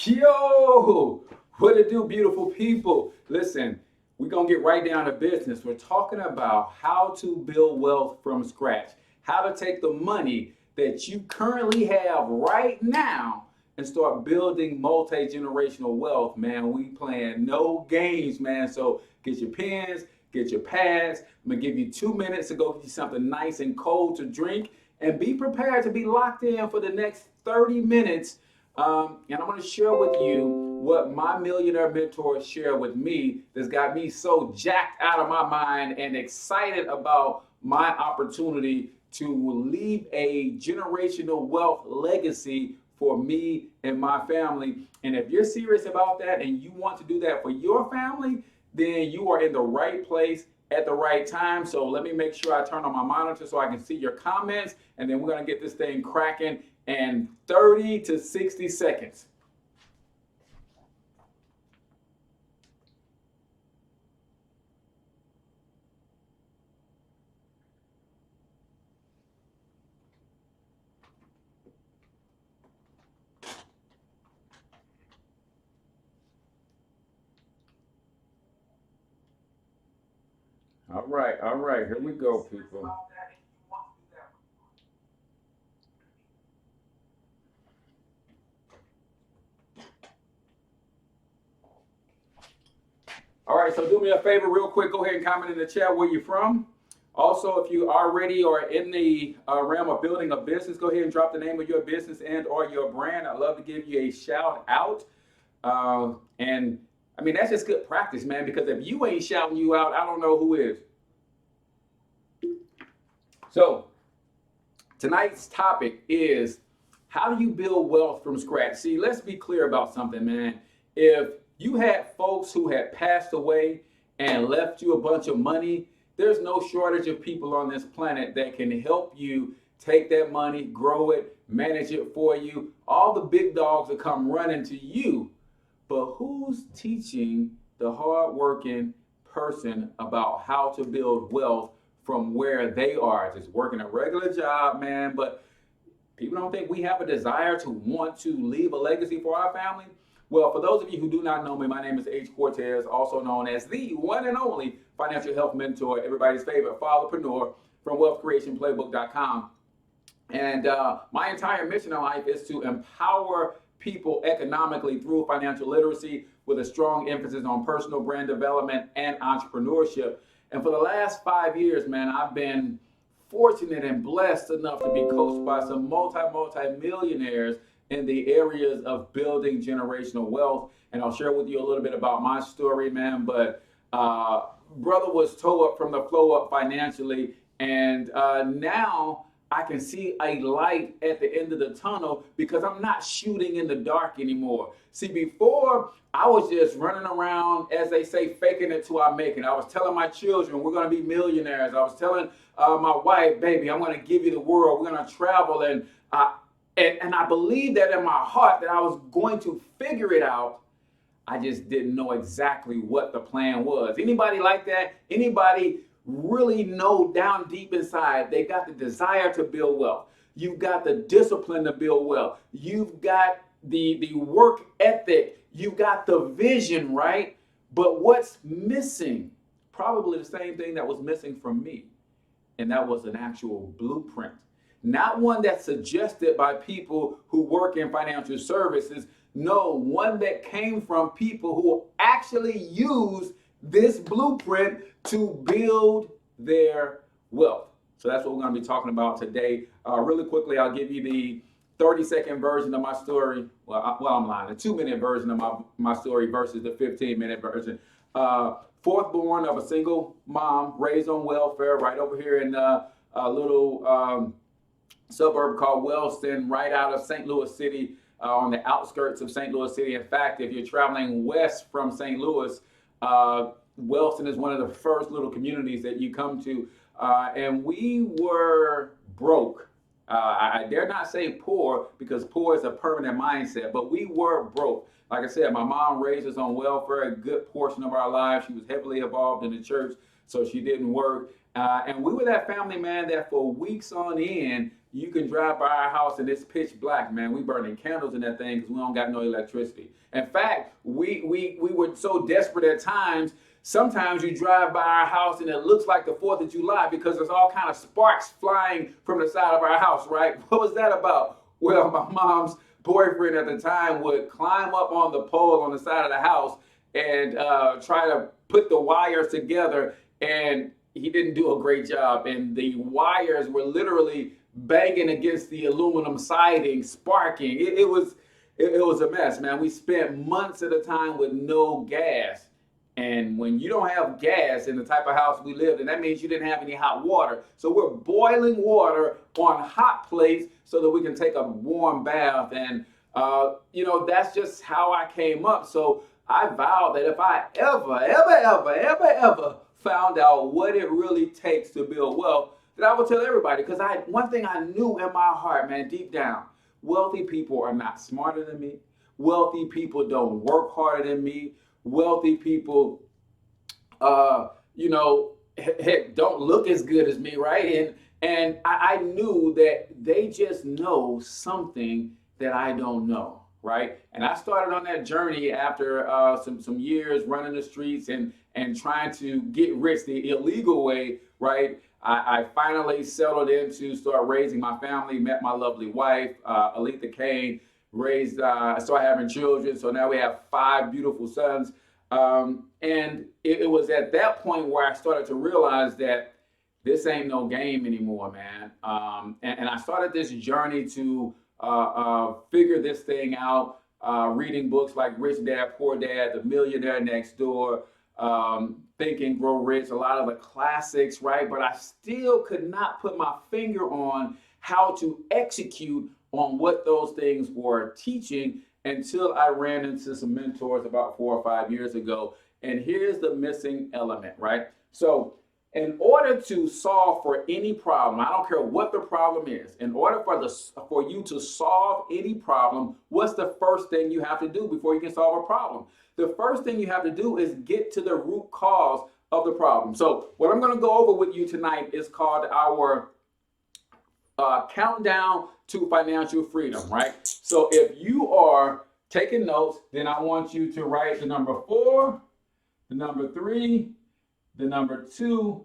Yo, what it do, beautiful people? Listen, we're going to get right down to business. We're talking about how to build wealth from scratch, how to take the money that you currently have right now and start building multi-generational wealth, man. We playing no games, man. So get your pens, get your pads. I'm going to give you 2 minutes to go get you something nice and cold to drink and be prepared to be locked in for the next 30 minutes. And I'm going to share with you what my millionaire mentors share with me that's got me so jacked out of my mind and excited about my opportunity to leave a generational wealth legacy for me and my family. And if you're serious about that and you want to do that for your family, then you are in the right place at the right time. So let me make sure I turn on my monitor so I can see your comments, and then we're going to get this thing cracking in 30 to 60 seconds. All right, here we go, people. All right, so do me a favor real quick. Go ahead and comment in the chat where you're from. Also, if you already are in the realm of building a business, go ahead and drop the name of your business and or your brand. I'd love to give you a shout out. And I mean, that's just good practice, man, because if you ain't shouting you out, I don't know who is. So tonight's topic is how do you build wealth from scratch? See, let's be clear about something, man. If you had folks who had passed away and left you a bunch of money, there's no shortage of people on this planet that can help you take that money, grow it, manage it for you. All the big dogs will come running to you. But who's teaching the hardworking person about how to build wealth from where they are? Just working a regular job, man. But people don't think we have a desire to want to leave a legacy for our family. Well, for those of you who do not know me, my name is H Cortez, also known as the one and only financial health mentor, everybody's favorite fatherpreneur from wealthcreationplaybook.com. And my entire mission in life is to empower people economically through financial literacy with a strong emphasis on personal brand development and entrepreneurship. And for the last 5 years, man, I've been fortunate and blessed enough to be coached by some multi-millionaires in the areas of building generational wealth. And I'll share with you a little bit about my story, man. But brother was toe up from the flow up financially. And now I can see a light at the end of the tunnel because I'm not shooting in the dark anymore. See, before I was just running around, as they say, faking it till I make it. I was telling my children, we're going to be millionaires. I was telling my wife, baby, I'm going to give you the world. We're going to travel. And I believed that in my heart that I was going to figure it out. I just didn't know exactly what the plan was. Anybody like that? Anybody really know down deep inside they got the desire to build wealth? You've got the discipline to build wealth. You've got the work ethic. You've got the vision, right? But what's missing? Probably the same thing that was missing from me. And that was an actual blueprint. Not one that's suggested by people who work in financial services. No, one that came from people who actually use this blueprint to build their wealth. So that's what we're going to be talking about today. Really quickly, I'll give you the 30-second version of my story. I'm lying. The 2-minute version of my story versus the 15-minute version. Fourth born of a single mom, raised on welfare, right over here in a little suburb called Wellston, right out of St. Louis City, on the outskirts of St. Louis City. In fact, if you're traveling west from St. Louis, Wellston is one of the first little communities that you come to. And we were broke. I dare not say poor because poor is a permanent mindset, but we were broke. Like I said, my mom raised us on welfare a good portion of our lives. She was heavily involved in the church, so she didn't work. And we were that family, man, that for weeks on end, you can drive by our house and it's pitch black, man. We burning candles in that thing because we don't got no electricity. In fact, we were so desperate at times. Sometimes you drive by our house and it looks like the 4th of July because there's all kind of sparks flying from the side of our house, right? What was that about? Well, my mom's boyfriend at the time would climb up on the pole on the side of the house and try to put the wires together, and he didn't do a great job, and the wires were literally banging against the aluminum siding, sparking. It was a mess, man. We spent months at a time with no gas. And when you don't have gas in the type of house we lived in, that means you didn't have any hot water. So we're boiling water on hot plates so that we can take a warm bath. And, that's just how I came up. So I vowed that if I ever found out what it really takes to build wealth, that I would tell everybody. Because one thing I knew in my heart, man, deep down, wealthy people are not smarter than me. Wealthy people don't work harder than me. Wealthy people, heck, don't look as good as me, right? And I knew that they just know something that I don't know, right? And I started on that journey after some years running the streets and trying to get rich the illegal way, right? I finally settled in to start raising my family, met my lovely wife, Aletha Kane, started having children. So now we have 5 beautiful sons. And it was at that point where I started to realize that this ain't no game anymore, man. And I started this journey to figure this thing out, reading books like Rich Dad, Poor Dad, The Millionaire Next Door, Think and Grow Rich, a lot of the classics, right? But I still could not put my finger on how to execute on what those things were teaching until I ran into some mentors about 4 or 5 years ago. And here's the missing element, right? So in order to solve for any problem, I don't care what the problem is, in order for you to solve any problem, what's the first thing you have to do before you can solve a problem? The first thing you have to do is get to the root cause of the problem. So what I'm going to go over with you tonight is called our countdown to financial freedom, right? So if you are taking notes, then I want you to write the number 4, the number 3, the number 2,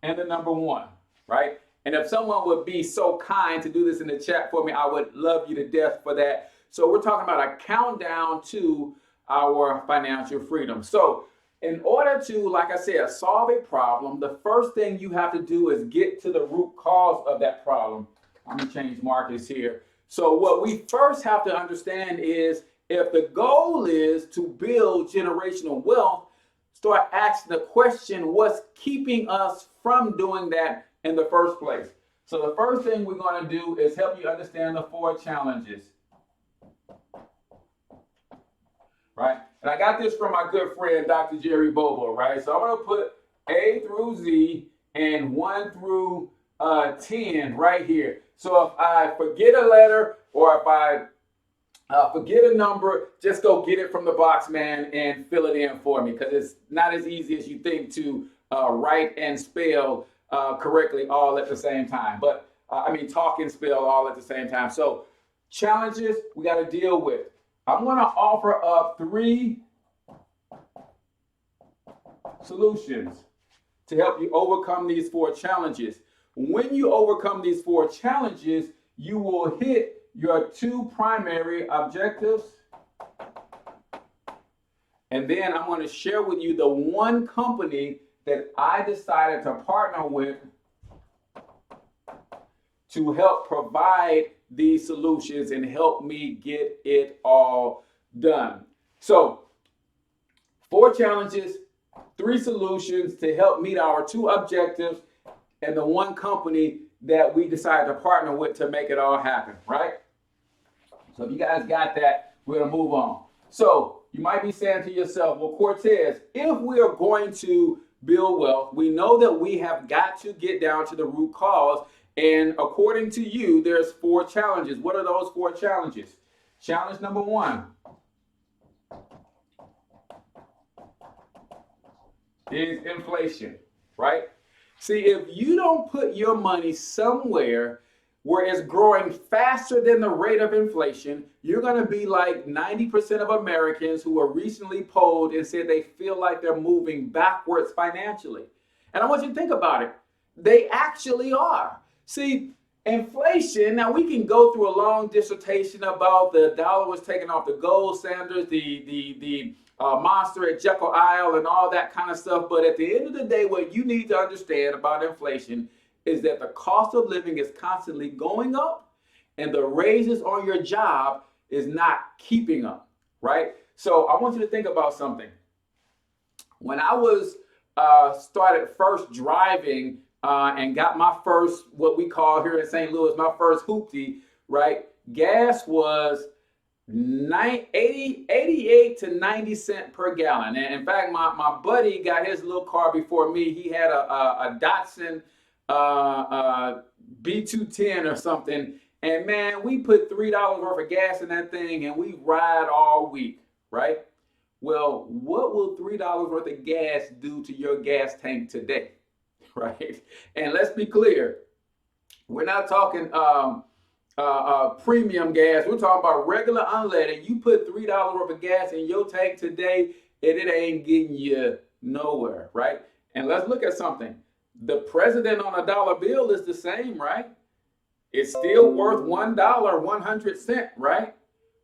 and the number 1, right? And if someone would be so kind to do this in the chat for me, I would love you to death for that. So we're talking about a countdown to our financial freedom. So in order to, like I said, solve a problem, the first thing you have to do is get to the root cause of that problem. I'm gonna change markers here. So what we first have to understand is if the goal is to build generational wealth, start asking the question, what's keeping us from doing that in the first place? So the first thing we're going to do is help you understand the 4 challenges. Right? And I got this from my good friend, Dr. Jerry Bobo, right? So I'm going to put A through Z and 1 through 10 right here. So if I forget a letter or if I forget a number, just go get it from the box, man, and fill it in for me, because it's not as easy as you think to write and spell correctly all at the same time. But talk and spell all at the same time. So challenges we got to deal with. I'm going to offer up 3 solutions to help you overcome these 4 challenges. When you overcome these 4 challenges, you will hit your 2 primary objectives. And then I'm going to share with you the 1 company that I decided to partner with to help provide these solutions and help me get it all done. So 4 challenges, 3 solutions to help meet our 2 objectives, and the 1 company that we decided to partner with to make it all happen, right? So if you guys got that, we're going to move on. So you might be saying to yourself, well, Cortez, if we are going to build wealth, we know that we have got to get down to the root cause. And according to you, there's 4 challenges. What are those 4 challenges? Challenge number 1 is inflation, right? See, if you don't put your money somewhere where it's growing faster than the rate of inflation, you're going to be like 90% of Americans who were recently polled and said they feel like they're moving backwards financially. And I want you to think about it. They actually are. See, inflation, now we can go through a long dissertation about the dollar was taken off the gold standards, the monster at Jekyll Isle and all that kind of stuff. But at the end of the day, what you need to understand about inflation is that the cost of living is constantly going up and the raises on your job is not keeping up, right? So I want you to think about something. When I was started first driving and got my first, what we call here in St. Louis, my first hoopty, right? Gas was 88 to 90 cents per gallon. And in fact, my buddy got his little car before me. He had a Datsun B210 or something. And man, we put $3 worth of gas in that thing and we ride all week, right? Well, what will $3 worth of gas do to your gas tank today, right? And let's be clear, we're not talking premium gas. We're talking about regular unleaded. You put $3 worth of gas in your tank today, and it ain't getting you nowhere, right? And let's look at something. The president on a dollar bill is the same, right? It's still worth $1, 100 cents, right?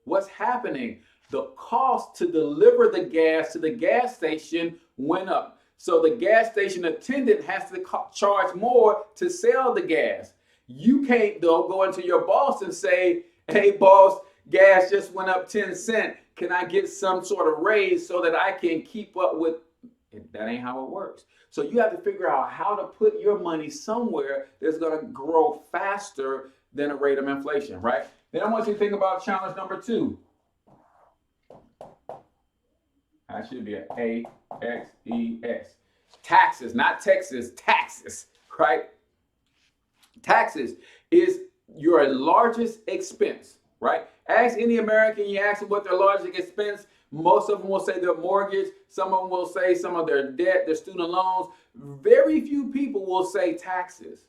What's happening? The cost to deliver the gas to the gas station went up. So the gas station attendant has to charge more to sell the gas. You can't, though, go into your boss and say, hey, boss, gas just went up 10 cents. Can I get some sort of raise so that I can keep up with it? That ain't how it works. So you have to figure out how to put your money somewhere that's going to grow faster than a rate of inflation, right? Then I want you to think about challenge number 2. I should be an A-X-E-S. Taxes, not Texas, taxes, right? Taxes is your largest expense, right? Ask any American, you ask them what their largest expense, most of them will say their mortgage, some of them will say some of their debt, their student loans. Very few people will say taxes.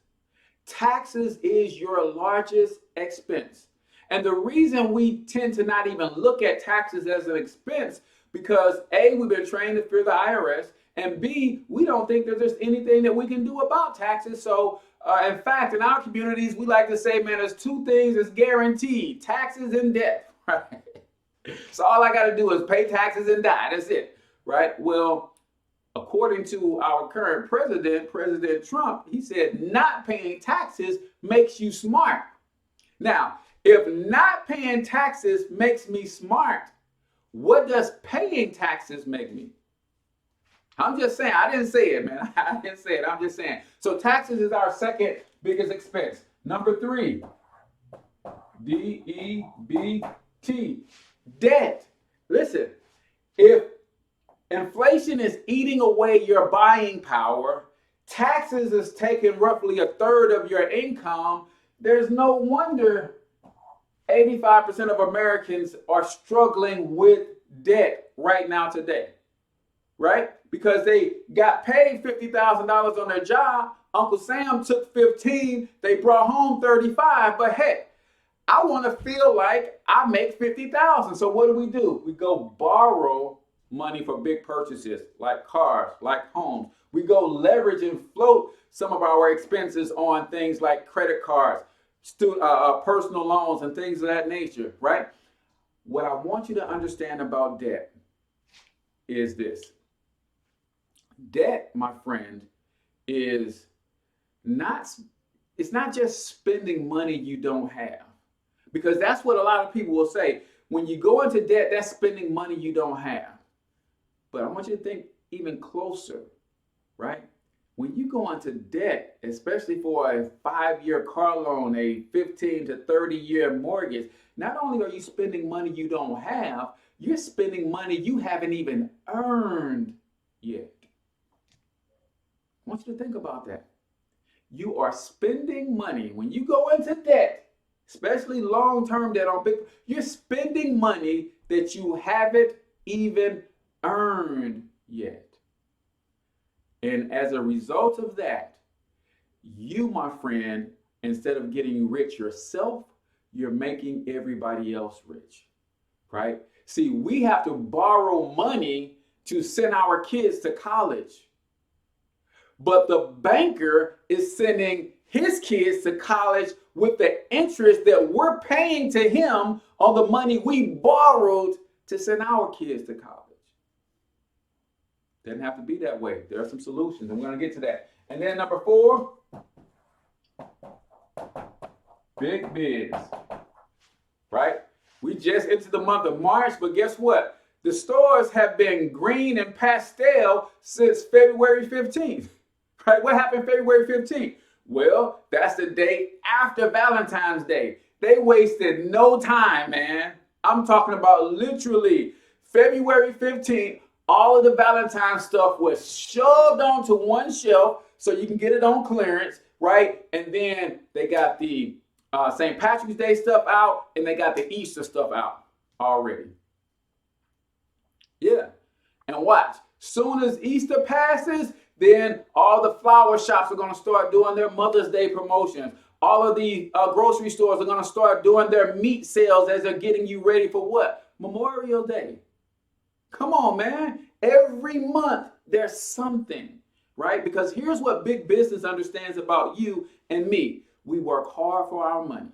Taxes is your largest expense. And the reason we tend to not even look at taxes as an expense, because A, we've been trained to fear the IRS, and B, we don't think that there's anything that we can do about taxes. So in fact, in our communities, we like to say, man, there's 2 things that's guaranteed: taxes and death, right? So all I got to do is pay taxes and die. That's it, right? Well, according to our current president, President Trump, he said not paying taxes makes you smart. Now, if not paying taxes makes me smart, what does paying taxes make me? I'm just saying. I didn't say it, man. I didn't say it. I'm just saying. So taxes is our second biggest expense. Number 3, D-E-B-T, debt. Listen, if inflation is eating away your buying power, taxes is taking roughly 1/3 of your income, there's no wonder 85% of Americans are struggling with debt right now today, right? Because they got paid $50,000 on their job. Uncle Sam took 15, they brought home 35, but heck, I want to feel like I make 50,000. So what do? We go borrow money for big purchases like cars, like homes. We go leverage and float some of our expenses on things like credit cards, personal loans, and things of that nature, right? What I want you to understand about debt is this. Debt, my friend, is it's not just spending money you don't have. Because that's what a lot of people will say. When you go into debt, that's spending money you don't have. But I want you to think even closer, right? When you go into debt, especially for a 5-year car loan, a 15 to 30-year mortgage, not only are you spending money you don't have, you're spending money you haven't even earned yet. I want you to think about that. You are spending money. When you go into debt, especially long-term debt on big, you're spending money that you haven't even earned yet. And as a result of that, You, my friend, instead of getting rich yourself, you're making everybody else rich, right? See, we have to borrow money to send our kids to college, but the banker is sending his kids to college with the interest that we're paying to him on the money we borrowed to send our kids to college. Doesn't have to be that way. There are some solutions, and we're going to get to that. And then number 4, big biz, right? We just entered the month of March, but guess what? The stores have been green and pastel since February 15th, right? What happened February 15th? Well, that's the day after Valentine's Day. They wasted no time, man. I'm talking about literally February 15th, all of the Valentine's stuff was shoved onto one shelf so you can get it on clearance, right? And then they got the St. Patrick's Day stuff out, and they got the Easter stuff out already. Yeah. And watch, soon as Easter passes, then all the flower shops are going to start doing their Mother's Day promotions. All of the grocery stores are going to start doing their meat sales as they're getting you ready for what? Memorial Day. Come on, man. Every month there's something, right? Because here's what big business understands about you and me. We work hard for our money.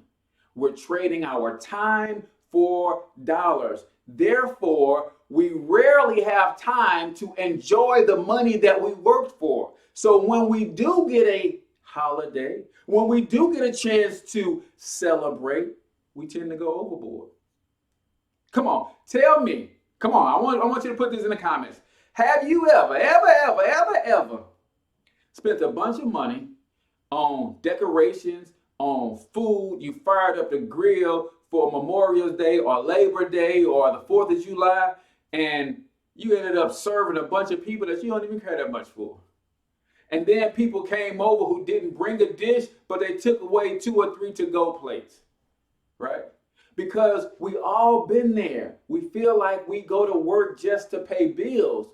We're trading our time for dollars. Therefore, we rarely have time to enjoy the money that we worked for. So when we do get a holiday, when we do get a chance to celebrate, we tend to go overboard. Come on, tell me. Come on, I want you to put this in the comments. Have you ever spent a bunch of money on decorations, on food? You fired up the grill for Memorial Day or Labor Day or the 4th of July, and you ended up serving a bunch of people that you don't even care that much for. And then people came over who didn't bring a dish, but they took away 2 or 3 to-go plates, right? Because we all been there. We feel like we go to work just to pay bills.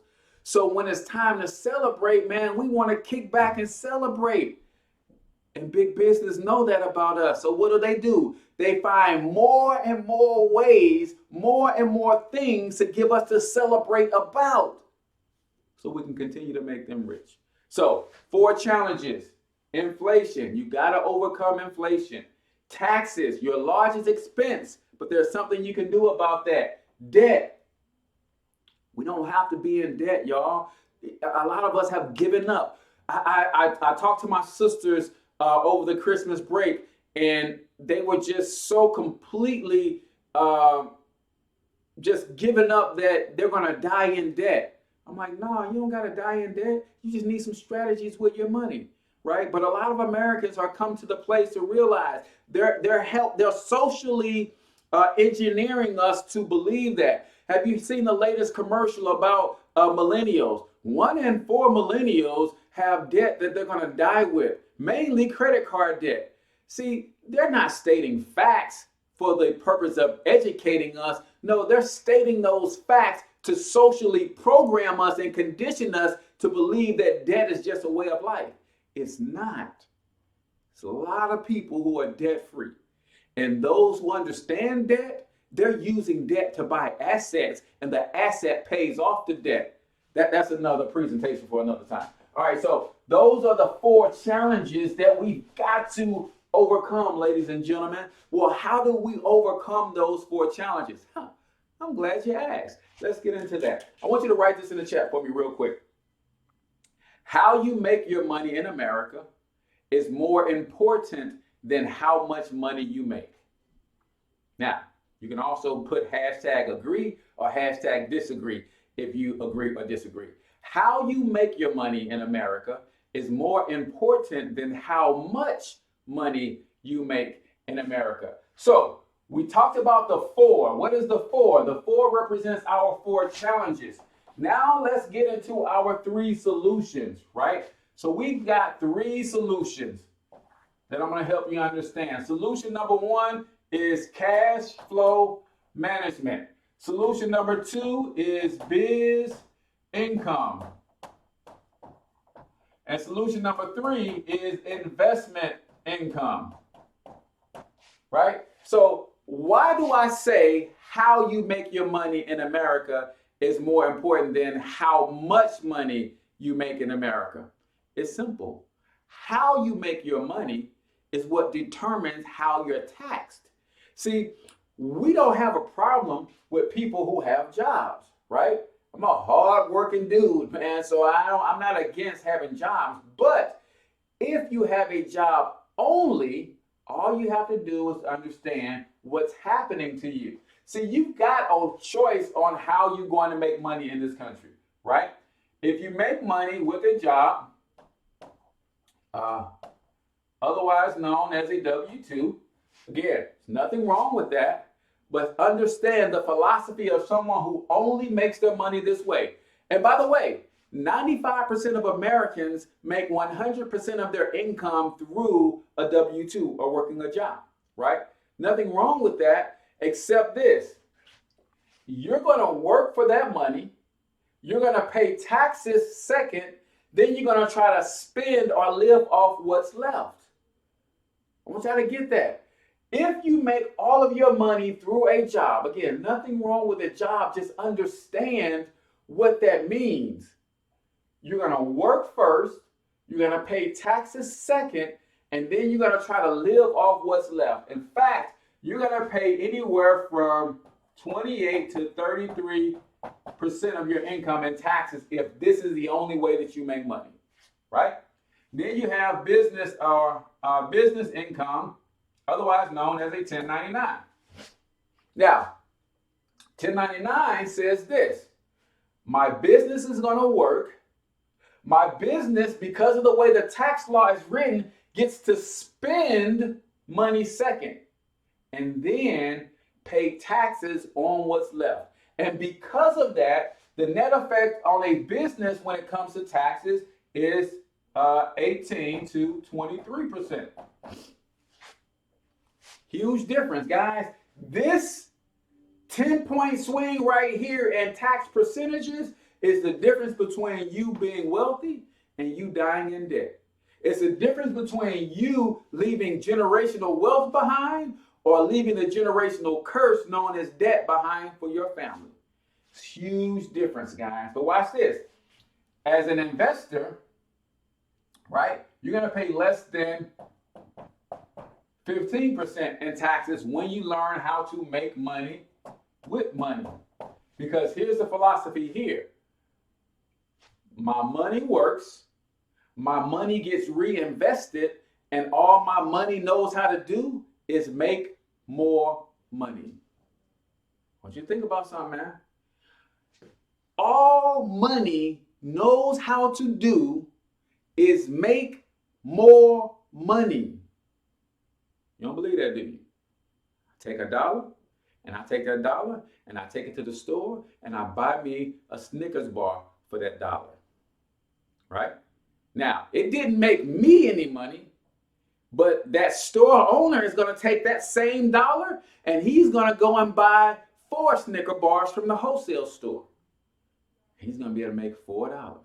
So when it's time to celebrate, man, we want to kick back and celebrate. And big business know that about us. So what do? They find more and more ways, more and more things to give us to celebrate about, so we can continue to make them rich. So 4 challenges. Inflation. You got to overcome inflation. Taxes, your largest expense, but there's something you can do about that. Debt. We don't have to be in debt, y'all. A lot of us have given up. I talked to my sisters over the Christmas break, and they were just so completely just giving up that they're going to die in debt. I'm like, no, you don't got to die in debt. You just need some strategies with your money. Right? But a lot of Americans are come to the place to realize they're socially engineering us to believe that. Have you seen the latest commercial about millennials? 1 in 4 millennials have debt that they're going to die with, mainly credit card debt. See, they're not stating facts for the purpose of educating us. No, they're stating those facts to socially program us and condition us to believe that debt is just a way of life. It's not. It's a lot of people who are debt-free. And those who understand debt, they're using debt to buy assets, and the asset pays off the debt. That's another presentation for another time. All right, so those are the 4 challenges that we've got to overcome, ladies and gentlemen. Well, how do we overcome those 4 challenges? I'm glad you asked. Let's get into that. I want you to write this in the chat for me real quick. How you make your money in America is more important than how much money you make. Now, you can also put #agree or #disagree if you agree or disagree. How you make your money in America is more important than how much money you make in America. So we talked about the 4. What is the 4? The 4 represents our 4 challenges. Now let's get into our 3 solutions, right? So we've got 3 solutions that I'm going to help you understand. Solution number 1 is cash flow management. Solution number 2 is biz income. And solution number 3 is investment income, right? So why do I say how you make your money in America is more important than how much money you make in America? It's simple. How you make your money is what determines how you're taxed. See, we don't have a problem with people who have jobs, right? I'm a hard-working dude, man, so I'm not against having jobs. But if you have a job only, all you have to do is understand what's happening to you. See, you've got a choice on how you're going to make money in this country, right? If you make money with a job, otherwise known as a W-2, again, there's nothing wrong with that. But understand the philosophy of someone who only makes their money this way. And by the way, 95% of Americans make 100% of their income through a W-2 or working a job, right? Nothing wrong with that, except this. You're going to work for that money. You're going to pay taxes second. Then you're going to try to spend or live off what's left. I want y'all to get that. If you make all of your money through a job, again, nothing wrong with a job, just understand what that means. You're going to work first, you're going to pay taxes second, and then you're going to try to live off what's left. In fact, you're going to pay anywhere from 28 to 33% of your income in taxes if this is the only way that you make money, right? Then you have business or business income, otherwise known as a 1099. Now, 1099 says this: my business is going to work. My business, because of the way the tax law is written, gets to spend money second and then pay taxes on what's left. And because of that, the net effect on a business when it comes to taxes is 18 to 23%. Huge difference, guys. This 10-point swing right here in tax percentages is the difference between you being wealthy and you dying in debt. It's the difference between you leaving generational wealth behind or leaving a generational curse known as debt behind for your family. It's a huge difference, guys. But watch this. As an investor, right, you're going to pay less than 15% in taxes when you learn how to make money with money. Because here's the philosophy here. My money works, my money gets reinvested, and all my money knows how to do is make more money. I want you to think about something, man. All money knows how to do is make more money. You don't believe that, do you? I take $1 and I take that $1 and I take it to the store and I buy me a Snickers bar for that $1. Right? Now, it didn't make me any money, but that store owner is going to take that same $1 and he's going to go and buy 4 Snicker bars from the wholesale store. He's going to be able to make $4.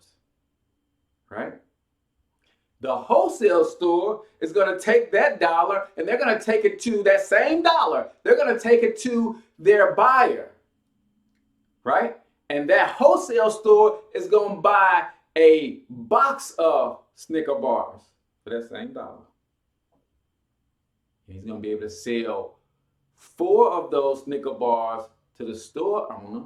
Right? The wholesale store is going to take that $1 and they're going to take it to that same $1. They're going to take it to their buyer. Right? And that wholesale store is going to buy a box of Snicker bars for that same $1. He's going to be able to sell 4 of those Snicker bars to the store owner.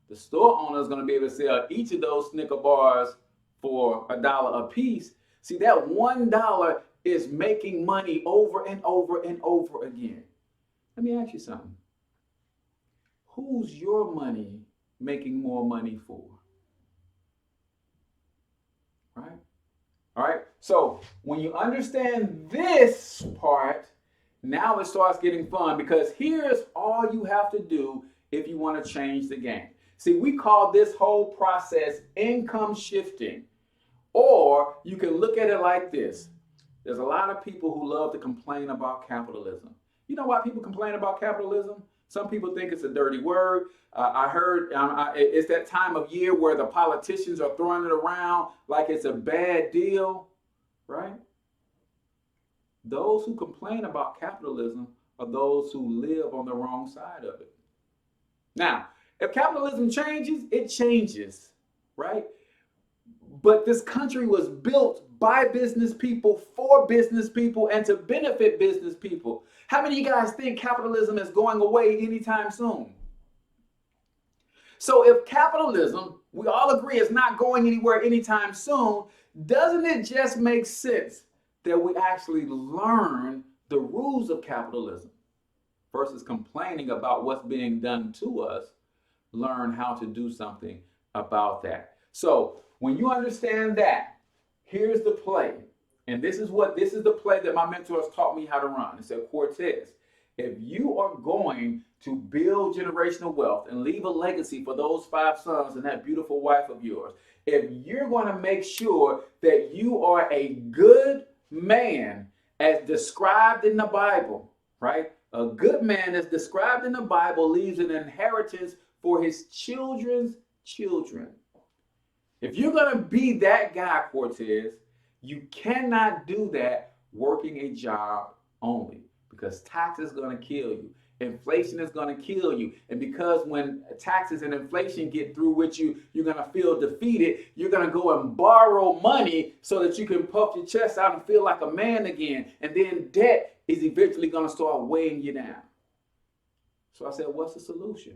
The store owner is going to be able to sell each of those Snicker bars for $1 a piece. See, that $1 is making money over and over and over again. Let me ask you something. Who's your money making more money for? Right? All right. So when you understand this part, now it starts getting fun, because here's all you have to do if you want to change the game. See, we call this whole process income shifting. Or you can look at it like this. There's a lot of people who love to complain about capitalism. You know why people complain about capitalism? Some people think it's a dirty word. I heard it's that time of year where the politicians are throwing it around like it's a bad deal, right? Those who complain about capitalism are those who live on the wrong side of it. Now, if capitalism changes, it changes, right? But this country was built by business people, for business people, and to benefit business people. How many of you guys think capitalism is going away anytime soon? So if capitalism, we all agree, is not going anywhere anytime soon, doesn't it just make sense that we actually learn the rules of capitalism versus complaining about what's being done to us? Learn how to do something about that. So when you understand that, here's the play. And this is the play that my mentors taught me how to run. It said, Cortez, if you are going to build generational wealth and leave a legacy for those 5 sons and that beautiful wife of yours, if you're going to make sure that you are a good man as described in the Bible, right? A good man as described in the Bible leaves an inheritance for his children's children. If you're going to be that guy, Cortez, you cannot do that working a job only, because taxes is going to kill you. Inflation is going to kill you. And because when taxes and inflation get through with you, you're going to feel defeated. You're going to go and borrow money so that you can puff your chest out and feel like a man again. And then debt is eventually going to start weighing you down. So I said, what's the solution?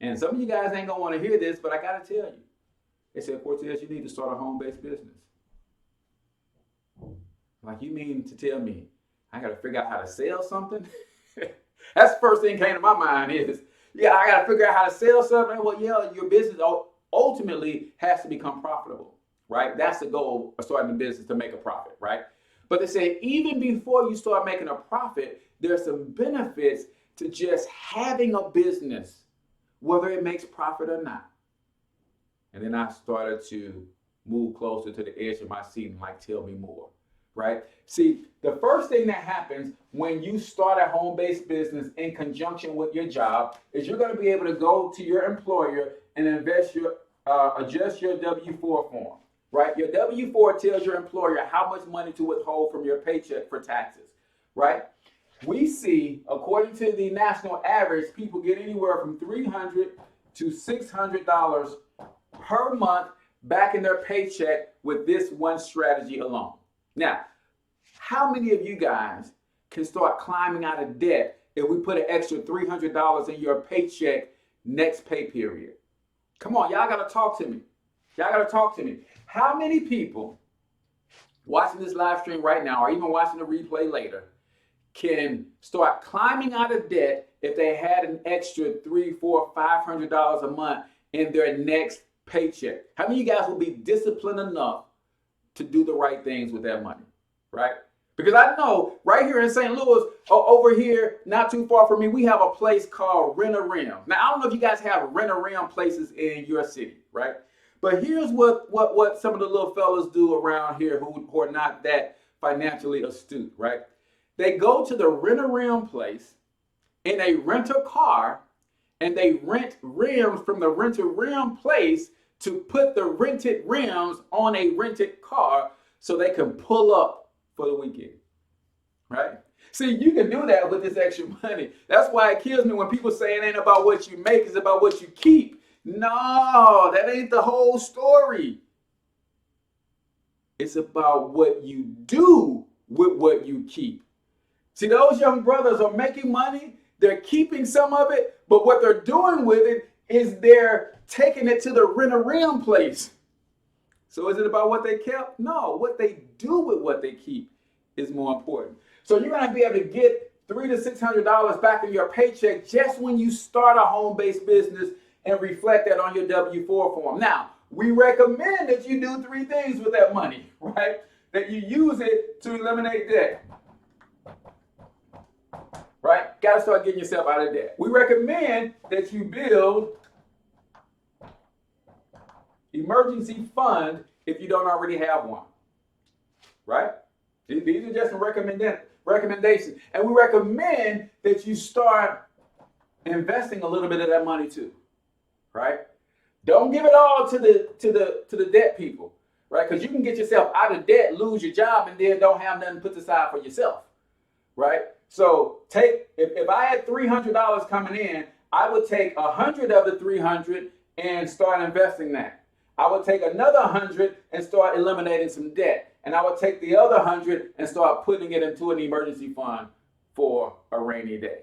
And some of you guys ain't going to want to hear this, but I got to tell you. They said, Cortez, you need to start a home-based business. Like, you mean to tell me I got to figure out how to sell something? That's the first thing came to my mind is, yeah, I got to figure out how to sell something. Well, yeah, your business ultimately has to become profitable, right? That's the goal of starting a business, to make a profit, right? But they say even before you start making a profit, there's some benefits to just having a business, whether it makes profit or not. And then I started to move closer to the edge of my seat and like, tell me more, right? See, the first thing that happens when you start a home-based business in conjunction with your job is you're going to be able to go to your employer and adjust your W-4 form, right? Your W-4 tells your employer how much money to withhold from your paycheck for taxes, right? We see, according to the national average, people get anywhere from $300 to $600 per month back in their paycheck with this one strategy alone. Now, how many of you guys can start climbing out of debt if we put an extra $300 in your paycheck next pay period? Come on, y'all got to talk to me. Y'all got to talk to me. How many people watching this live stream right now, or even watching the replay later, can start climbing out of debt if they had an extra $300, $400, $500 a month in their next paycheck? How many of you guys will be disciplined enough to do the right things with that money, right? Because I know right here in St. Louis, over here, not too far from me, we have a place called Rent-A-Rim. Now, I don't know if you guys have Rent-A-Rim places in your city, right? But here's what some of the little fellas do around here who are not that financially astute, right? They go to the Rent-A-Rim place and they rent a car and they rent rims from the Rent-A-Rim place to put the rented rims on a rented car so they can pull up for the weekend, right? See, you can do that with this extra money. That's why it kills me when people say it ain't about what you make, it's about what you keep. No, that ain't the whole story. It's about what you do with what you keep. See, those young brothers are making money, they're keeping some of it, but what they're doing with it is they're taking it to the Rent-A-Rim place. So is it about what they kept? No, what they do with what they keep is more important. So you're going to be able to get $300 to $600 back in your paycheck just when you start a home-based business and reflect that on your W-4 form. Now, we recommend that you do 3 things with that money, right? That you use it to eliminate debt. Right? Got to start getting yourself out of debt. We recommend that you build emergency fund if you don't already have one. Right? These are just some recommendations. And we recommend that you start investing a little bit of that money too, right? Don't give it all to the debt people, right? Because you can get yourself out of debt, lose your job, and then don't have nothing put aside for yourself, right? So if I had $300 coming in, I would take 100 of the 300 and start investing that. I would take another 100 and start eliminating some debt, and I would take the other 100 and start putting it into an emergency fund for a rainy day,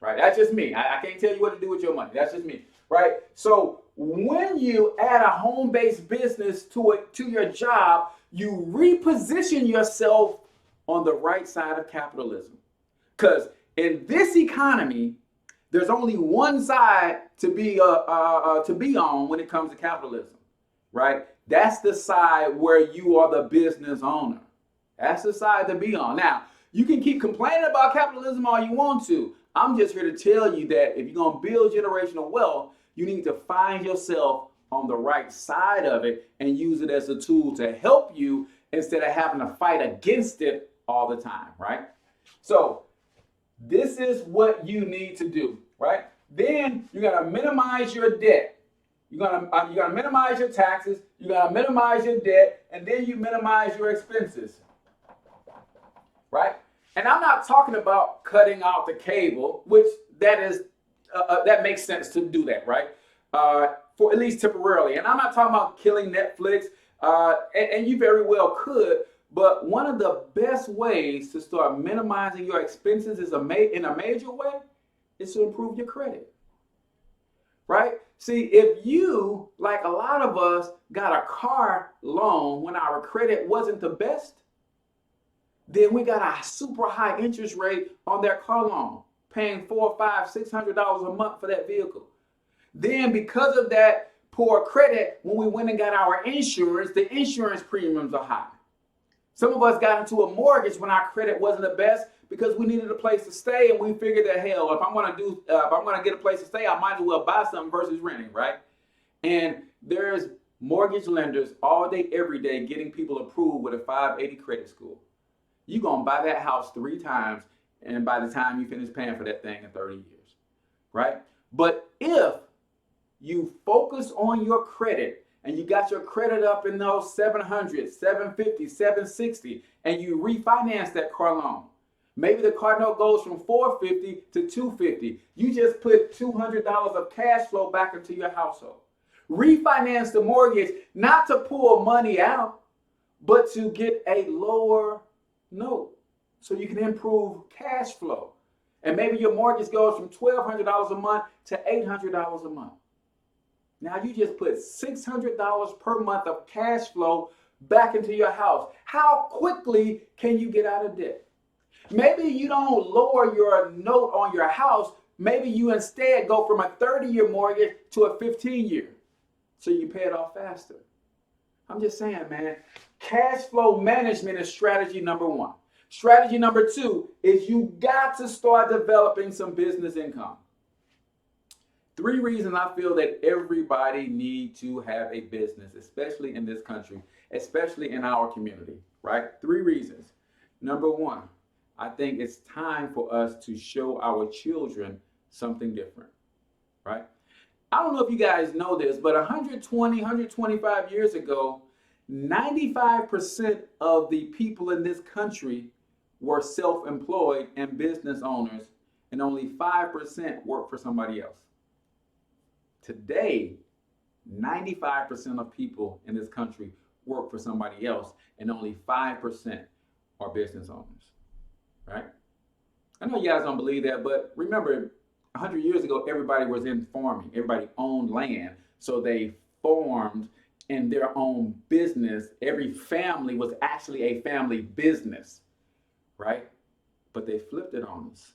right? That's just me. I can't tell you what to do with your money. That's just me, right? So when you add a home-based business to your job, you reposition yourself on the right side of capitalism. Because in this economy, there's only one side to be on when it comes to capitalism, right? That's the side where you are the business owner. That's the side to be on. Now, you can keep complaining about capitalism all you want to. I'm just here to tell you that if you're going to build generational wealth, you need to find yourself on the right side of it and use it as a tool to help you instead of having to fight against it all the time, right? So this is what you need to do, right? Then you got to minimize your debt. You're gonna minimize your taxes. You gotta minimize your debt, and then you minimize your expenses, right? And I'm not talking about cutting out the cable, which that makes sense to do that, right? For at least temporarily. And I'm not talking about killing Netflix, and you very well could. But one of the best ways to start minimizing your expenses in a major way is to improve your credit, right? See, if you, like a lot of us, got a car loan when our credit wasn't the best, then we got a super high interest rate on that car loan, paying $400, $500, $600 a month for that vehicle. Then because of that poor credit, when we went and got our insurance, the insurance premiums are high. Some of us got into a mortgage when our credit wasn't the best because we needed a place to stay, and we figured that, hell, if I'm gonna get a place to stay, I might as well buy something versus renting, right? And there's mortgage lenders all day, every day, getting people approved with a 580 credit score. You're gonna buy that house 3 times, and by the time you finish paying for that thing in 30 years, right? But if you focus on your credit and you got your credit up in those 700, 750, 760, and you refinance that car loan, maybe the car note goes from 450 to 250. You just put $200 of cash flow back into your household. Refinance the mortgage, not to pull money out, but to get a lower note so you can improve cash flow. And maybe your mortgage goes from $1,200 a month to $800 a month. Now you just put $600 per month of cash flow back into your house. How quickly can you get out of debt? Maybe you don't lower your note on your house. Maybe you instead go from a 30-year mortgage to a 15-year, so you pay it off faster. I'm just saying, man, cash flow management is strategy number 1. Strategy number 2 is you got to start developing some business income. 3 reasons I feel that everybody needs to have a business, especially in this country, especially in our community, right? 3 reasons. Number 1, I think it's time for us to show our children something different, right? I don't know if you guys know this, but 125 years ago, 95% of the people in this country were self-employed and business owners, and only 5% worked for somebody else. Today, 95% of people in this country work for somebody else, and only 5% are business owners, right? I know you guys don't believe that, but remember, 100 years ago, everybody was in farming. Everybody owned land, so they farmed in their own business. Every family was actually a family business, right? But they flipped it on us.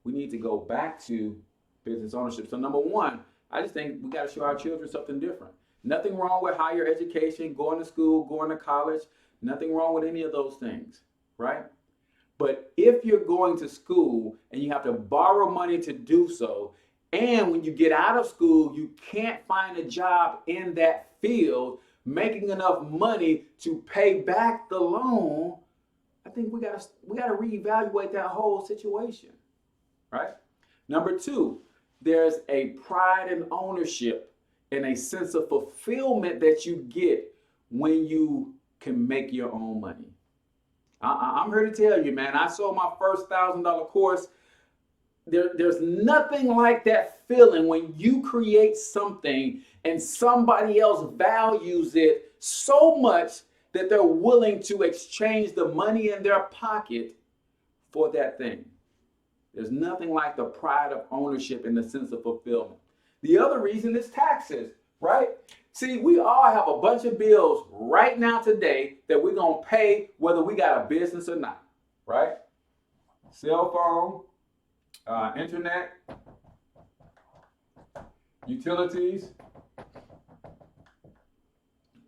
We need to go back to business ownership. So number 1, I just think we got to show our children something different. Nothing wrong with higher education, going to school, going to college. Nothing wrong with any of those things, right? But if you're going to school and you have to borrow money to do so, and when you get out of school, you can't find a job in that field making enough money to pay back the loan, I think we gotta reevaluate that whole situation, right? Number 2, there's a pride and ownership and a sense of fulfillment that you get when you can make your own money. I'm here to tell you, man, I sold my first $1,000 course. There's nothing like that feeling when you create something and somebody else values it so much that they're willing to exchange the money in their pocket for that thing. There's nothing like the pride of ownership and the sense of fulfillment. The other reason is taxes, right? See, we all have a bunch of bills right now today that we're going to pay whether we got a business or not, right? Cell phone, internet, utilities.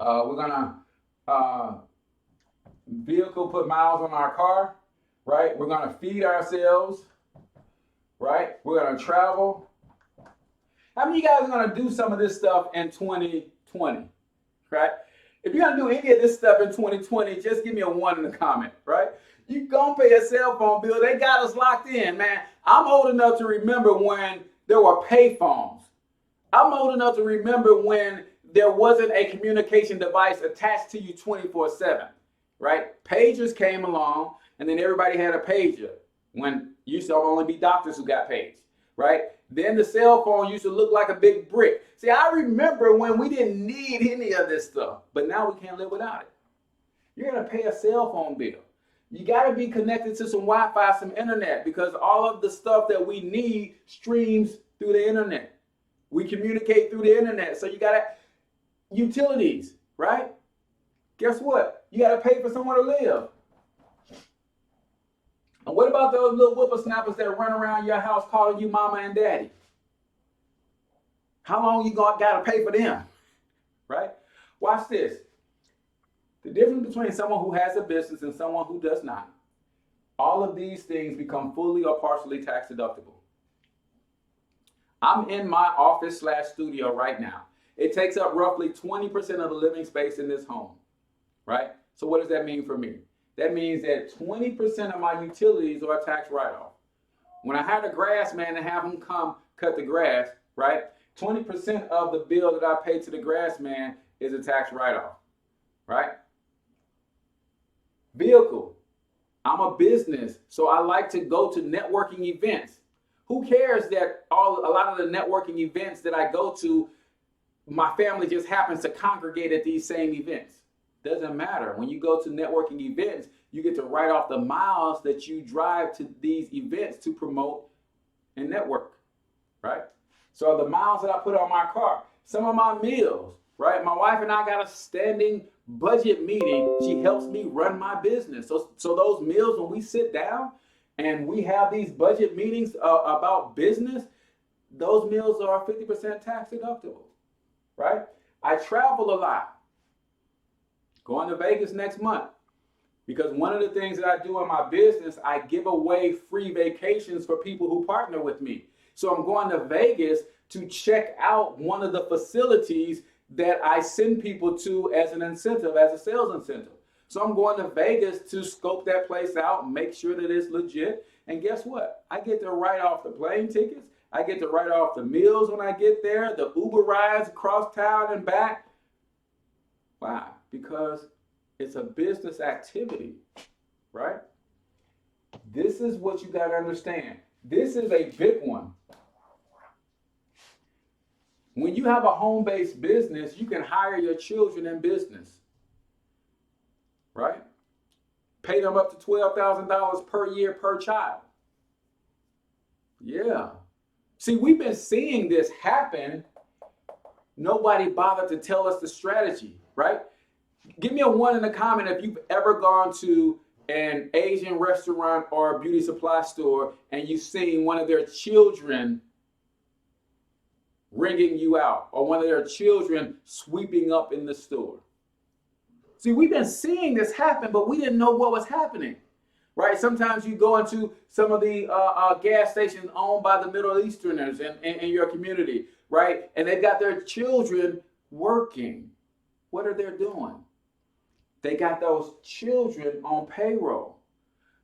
We're going to vehicle, put miles on our car, right? We're going to feed ourselves, right? We're going to travel. How many of you guys are going to do some of this stuff in 2020, right? If you're going to do any of this stuff in 2020, just give me a 1 in the comment, right? You're going to pay a cell phone bill. They got us locked in, man. I'm old enough to remember when there were pay phones. I'm old enough to remember when there wasn't a communication device attached to you 24/7, right? Pagers came along, and then everybody had a pager. When used to only be doctors who got paged, right? Then the cell phone used to look like a big brick. See, I remember when we didn't need any of this stuff, but now we can't live without it. You're going to pay a cell phone bill. You got to be connected to some Wi-Fi, some internet, because all of the stuff that we need streams through the internet. We communicate through the internet. So you got to, utilities, right? Guess what? You got to pay for somewhere to live. And what about those little whippersnappers that run around your house calling you mama and daddy? How long you got to pay for them, right? Watch this. The difference between someone who has a business and someone who does not, all of these things become fully or partially tax deductible. I'm in my office/studio right now. It takes up roughly 20% of the living space in this home, right? So what does that mean for me? That means that 20% of my utilities are a tax write-off. When I hire the grass man to have him come cut the grass, right? 20% of the bill that I pay to the grass man is a tax write-off, right? Vehicle. I'm a business, so I like to go to networking events. Who cares that a lot of the networking events that I go to, my family just happens to congregate at these same events? Doesn't matter. When you go to networking events, you get to write off the miles that you drive to these events to promote and network, right? So the miles that I put on my car, some of my meals, right? My wife and I got a standing budget meeting. She helps me run my business. So those meals, when we sit down and we have these budget meetings about business, those meals are 50% tax deductible, right? I travel a lot. Going to Vegas next month. Because one of the things that I do in my business, I give away free vacations for people who partner with me. So I'm going to Vegas to check out one of the facilities that I send people to as an incentive, as a sales incentive. So I'm going to Vegas to scope that place out, make sure that it's legit. And guess what? I get to write off the plane tickets. I get to write off the meals when I get there, the Uber rides across town and back. Why? Because it's a business activity, right? This is what you got to understand. This is a big one. When you have a home-based business, you can hire your children in business, right? Pay them up to $12,000 per year per child. Yeah. See, we've been seeing this happen. Nobody bothered to tell us the strategy, right? Give me a 1 in the comment if you've ever gone to an Asian restaurant or a beauty supply store and you've seen one of their children ringing you out or one of their children sweeping up in the store. See, we've been seeing this happen, but we didn't know what was happening, right? Sometimes you go into some of the gas stations owned by the Middle Easterners in your community, right? And they've got their children working. What are they doing? They got those children on payroll.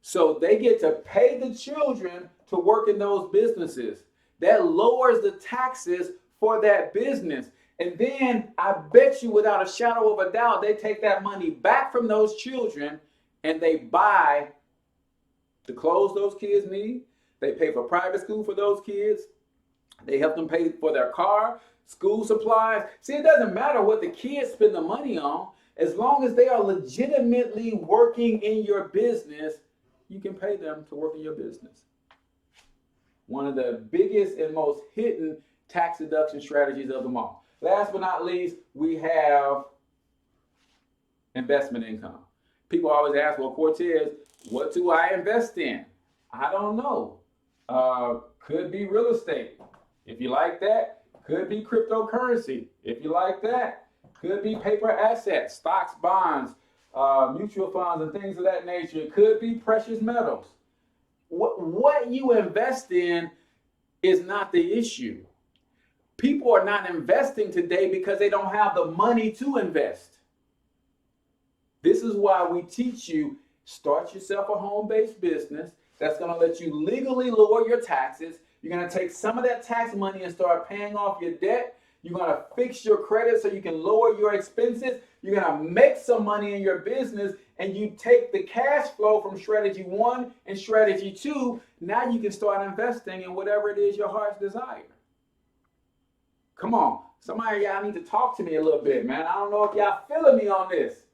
So they get to pay the children to work in those businesses. That lowers the taxes for that business. And then I bet you without a shadow of a doubt, they take that money back from those children and they buy the clothes those kids need. They pay for private school for those kids. They help them pay for their car, school supplies. See, it doesn't matter what the kids spend the money on. As long as they are legitimately working in your business, you can pay them to work in your business. One of the biggest and most hidden tax deduction strategies of them all. Last but not least, we have investment income. People always ask, well, Cortez, what do I invest in? I don't know. Could be real estate. If you like that, could be cryptocurrency. If you like that, could be paper assets, stocks, bonds, mutual funds, and things of that nature. It could be precious metals. What you invest in is not the issue. People are not investing today because they don't have the money to invest. This is why we teach you, start yourself a home-based business that's going to let you legally lower your taxes. You're going to take some of that tax money and start paying off your debt. You're going to fix your credit so you can lower your expenses. You're going to make some money in your business, and you take the cash flow from strategy 1 and strategy 2. Now you can start investing in whatever it is your heart's desire. Come on. Somebody, y'all need to talk to me a little bit, man. I don't know if y'all feeling me on this,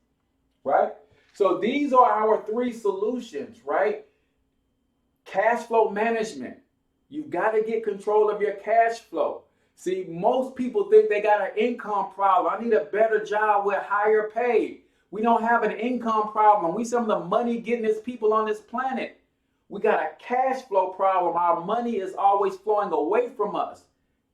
right? So these are our 3 solutions, right? Cash flow management. You've got to get control of your cash flow. See, most people think they got an income problem. I need a better job with higher pay. We don't have an income problem. We some of the money gettingest people on this planet. We got a cash flow problem. Our money is always flowing away from us.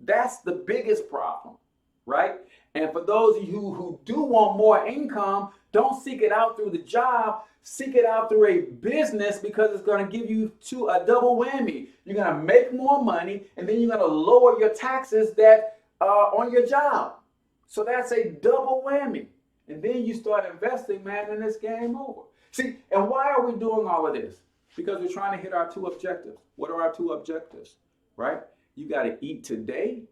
That's the biggest problem, right? And for those of you who do want more income, don't seek it out through the job. Seek it out through a business, because it's going to give you a double whammy. You're going to make more money, and then you're going to lower your taxes that on your job. So that's a double whammy. And then you start investing, man, and it's game over. See, and why are we doing all of this? Because we're trying to hit our 2 objectives. What are our 2 objectives, right? You got to eat today,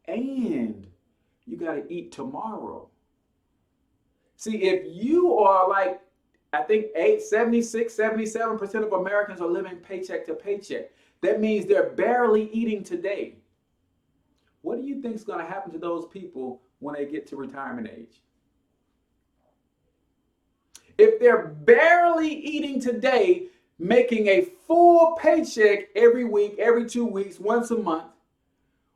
and you got to eat tomorrow. See, if you are like, I think 76, 77% of Americans are living paycheck to paycheck. That means they're barely eating today. What do you think is going to happen to those people when they get to retirement age? If they're barely eating today, making a full paycheck every week, every 2 weeks, once a month,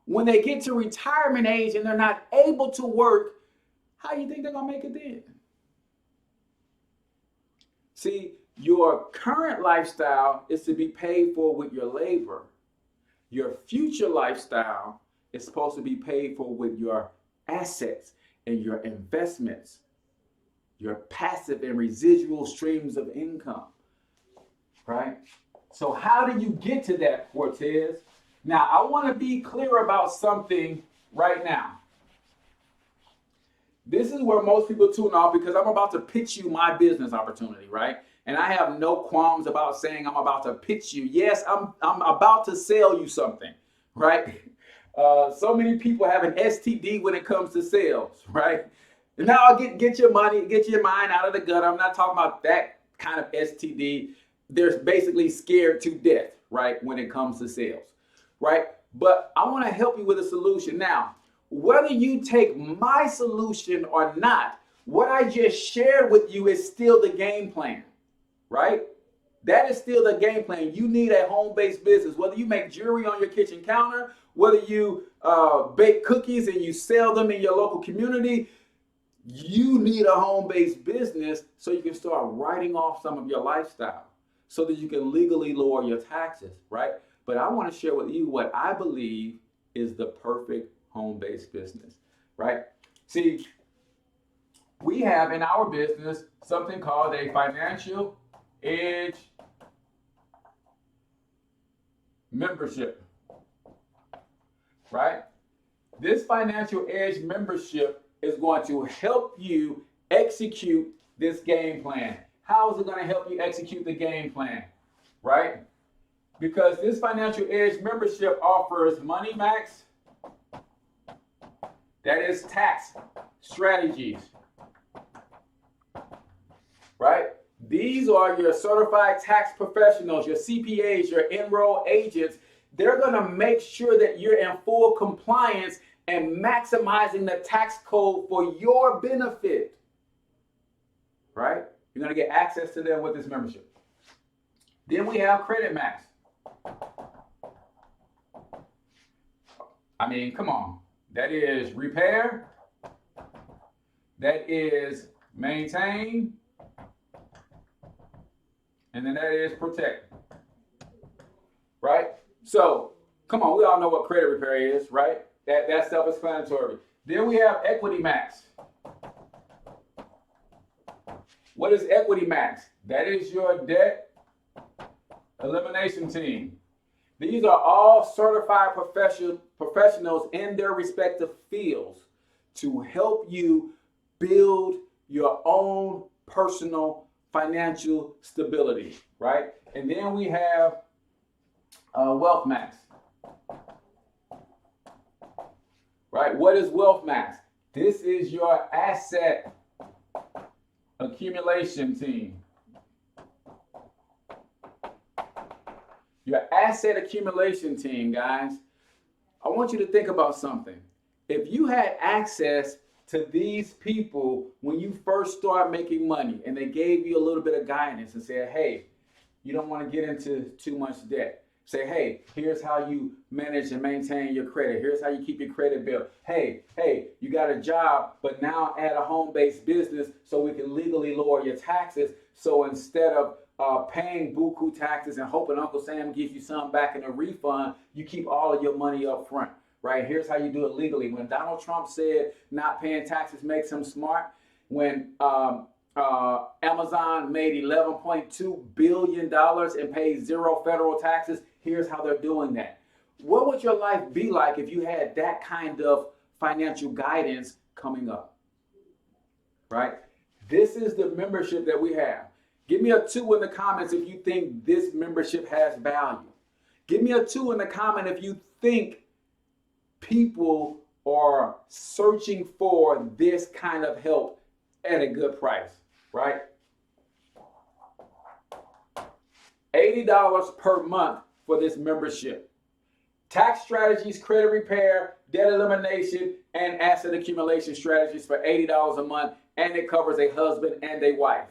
when they get to retirement age and they're not able to work, how do you think they're going to make it then? See, your current lifestyle is to be paid for with your labor. Your future lifestyle is supposed to be paid for with your assets and your investments, your passive and residual streams of income, right? So how do you get to that, Cortez? Now, I want to be clear about something right now. This is where most people tune off, because I'm about to pitch you my business opportunity, right? And I have no qualms about saying I'm about to pitch you. Yes, I'm about to sell you something, right? So many people have an STD when it comes to sales, right? And now I'll get your money, get your mind out of the gutter. I'm not talking about that kind of STD. They're basically scared to death, right, when it comes to sales, right? But I want to help you with a solution. Now, whether you take my solution or not, what I just shared with you is still the game plan, right? That is still the game plan. You need a home-based business. Whether you make jewelry on your kitchen counter, whether you bake cookies and you sell them in your local community, you need a home-based business so you can start writing off some of your lifestyle so that you can legally lower your taxes, right? But I want to share with you what I believe is the perfect home-based business, right? See, we have in our business something called a financial edge membership, right? This financial edge membership is going to help you execute this game plan. How is it going to help you execute the game plan, right? Because this Financial Edge membership offers money max, that is tax strategies, right? These are your certified tax professionals, your CPAs, your enrolled agents. They're going to make sure that you're in full compliance and maximizing the tax code for your benefit, right? You're going to get access to them with this membership. Then we have Credit Max. I mean, come on. That is repair. That is maintain. And then that is protect. Right? So, come on. We all know what credit repair is, right? That's self-explanatory. Then we have Equity Max. What is Equity Max? That is your debt elimination team. These are all certified professionals in their respective fields to help you build your own personal financial stability, right? And then we have Wealth Max. Right? What is Wealth Max? This is your asset accumulation team. Your asset accumulation team, guys. I want you to think about something. If you had access to these people when you first started making money and they gave you a little bit of guidance and said, hey, you don't want to get into too much debt. Say, hey, here's how you manage and maintain your credit. Here's how you keep your credit bill. Hey, you got a job, but now add a home-based business so we can legally lower your taxes. So instead of paying buku taxes and hoping Uncle Sam gives you some back in a refund, you keep all of your money up front, right? Here's how you do it legally. When Donald Trump said not paying taxes makes him smart, when Amazon made $11.2 billion and paid zero federal taxes, here's how they're doing that. What would your life be like if you had that kind of financial guidance coming up, right? This is the membership that we have. Give me a 2 in the comments if you think this membership has value. Give me a 2 in the comment if you think people are searching for this kind of help at a good price, right? $80 per month for this membership. Tax strategies, credit repair, debt elimination, and asset accumulation strategies for $80 a month, and it covers a husband and a wife.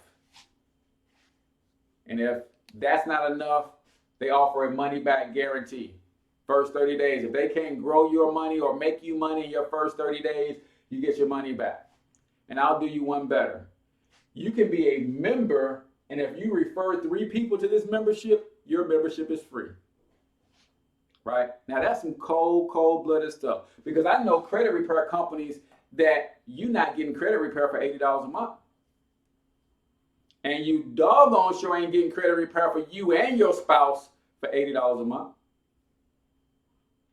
And if that's not enough, they offer a money-back guarantee. First 30 days. If they can't grow your money or make you money in your first 30 days, you get your money back. And I'll do you one better. You can be a member, and if you refer 3 people to this membership, your membership is free. Right? Now that's some cold-blooded stuff. Because I know credit repair companies that you're not getting credit repair for $80 a month. And you doggone sure ain't getting credit repair for you and your spouse for $80 a month.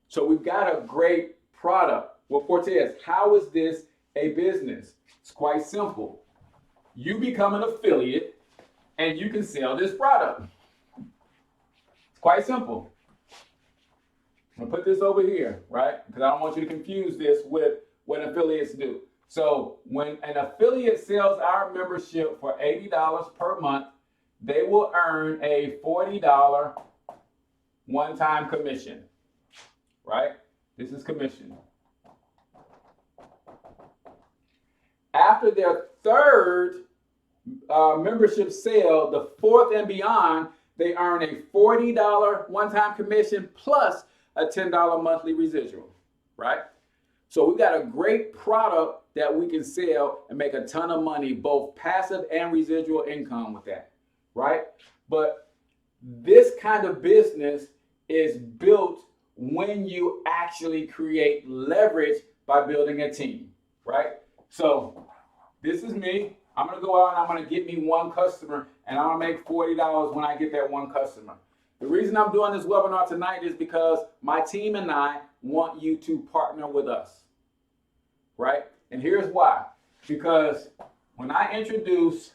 So we've got a great product. Well, Cortez, how is this a business? It's quite simple. You become an affiliate and you can sell this product. It's quite simple. I'm gonna put this over here, right? Because I don't want you to confuse this with what affiliates do. So when an affiliate sells our membership for $80 per month, they will earn a $40 one-time commission, right? This is commission. After their third membership sale, the 4th and beyond, they earn a $40 one-time commission plus a $10 monthly residual, right? So we've got a great product that we can sell and make a ton of money, both passive and residual income with that, right? But this kind of business is built when you actually create leverage by building a team, right? So this is me. I'm going to go out and I'm going to get me one customer, and I'm going to make $40 when I get that one customer. The reason I'm doing this webinar tonight is because my team and I want you to partner with us, right? And here's why. Because when I introduce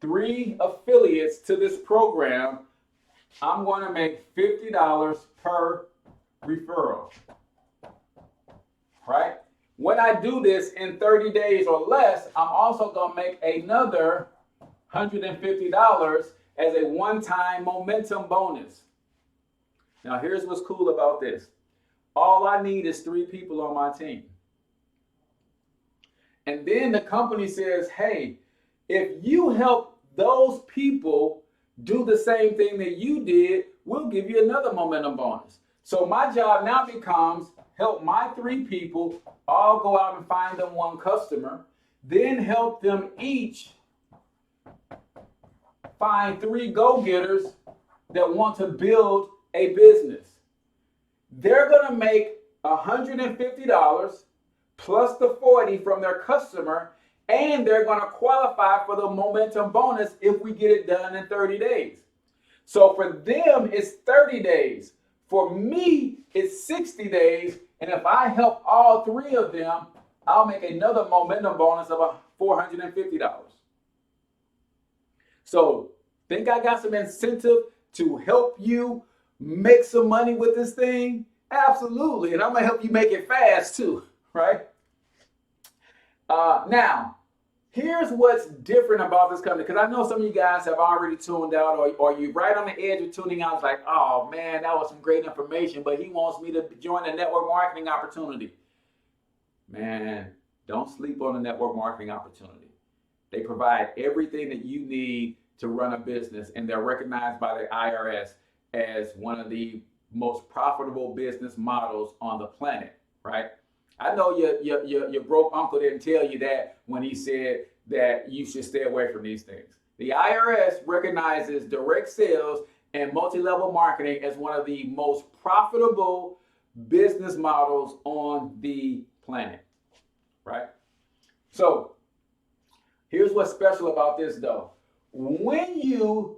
3 affiliates to this program, I'm going to make $50 per referral, right? When I do this in 30 days or less, I'm also going to make another $150 as a one-time momentum bonus. Now, here's what's cool about this. All I need is 3 people on my team. And then the company says, hey, if you help those people do the same thing that you did, we'll give you another momentum bonus. So my job now becomes help my 3 people all go out and find them 1 customer, then help them each find 3 go-getters that want to build a business. They're going to make $150 plus the 40 from their customer, and they're going to qualify for the momentum bonus if we get it done in 30 days. So for them, it's 30 days. For me, it's 60 days. And if I help all 3 of them, I'll make another momentum bonus of $450. So think I got some incentive to help you make some money with this thing? Absolutely. And I'm going to help you make it fast too, right? Now, here's what's different about this company, because I know some of you guys have already tuned out, or you're right on the edge of tuning out. It's like, oh man, that was some great information, but he wants me to join the network marketing opportunity. Man, don't sleep on the network marketing opportunity. They provide everything that you need to run a business, and they're recognized by the IRS as one of the most profitable business models on the planet, right? I know your broke uncle didn't tell you that when he said that you should stay away from these things. The IRS recognizes direct sales and multi-level marketing as one of the most profitable business models on the planet, right? So here's what's special about this though. When you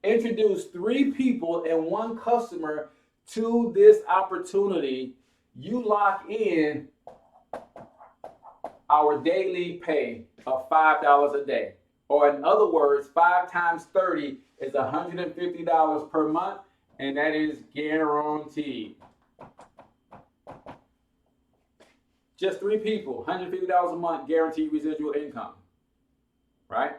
introduce 3 people and 1 customer to this opportunity, you lock in our daily pay of $5 a day. Or in other words, 5 times 30 is $150 per month, and that is guaranteed. Just 3 people, $150 a month, guaranteed residual income, right?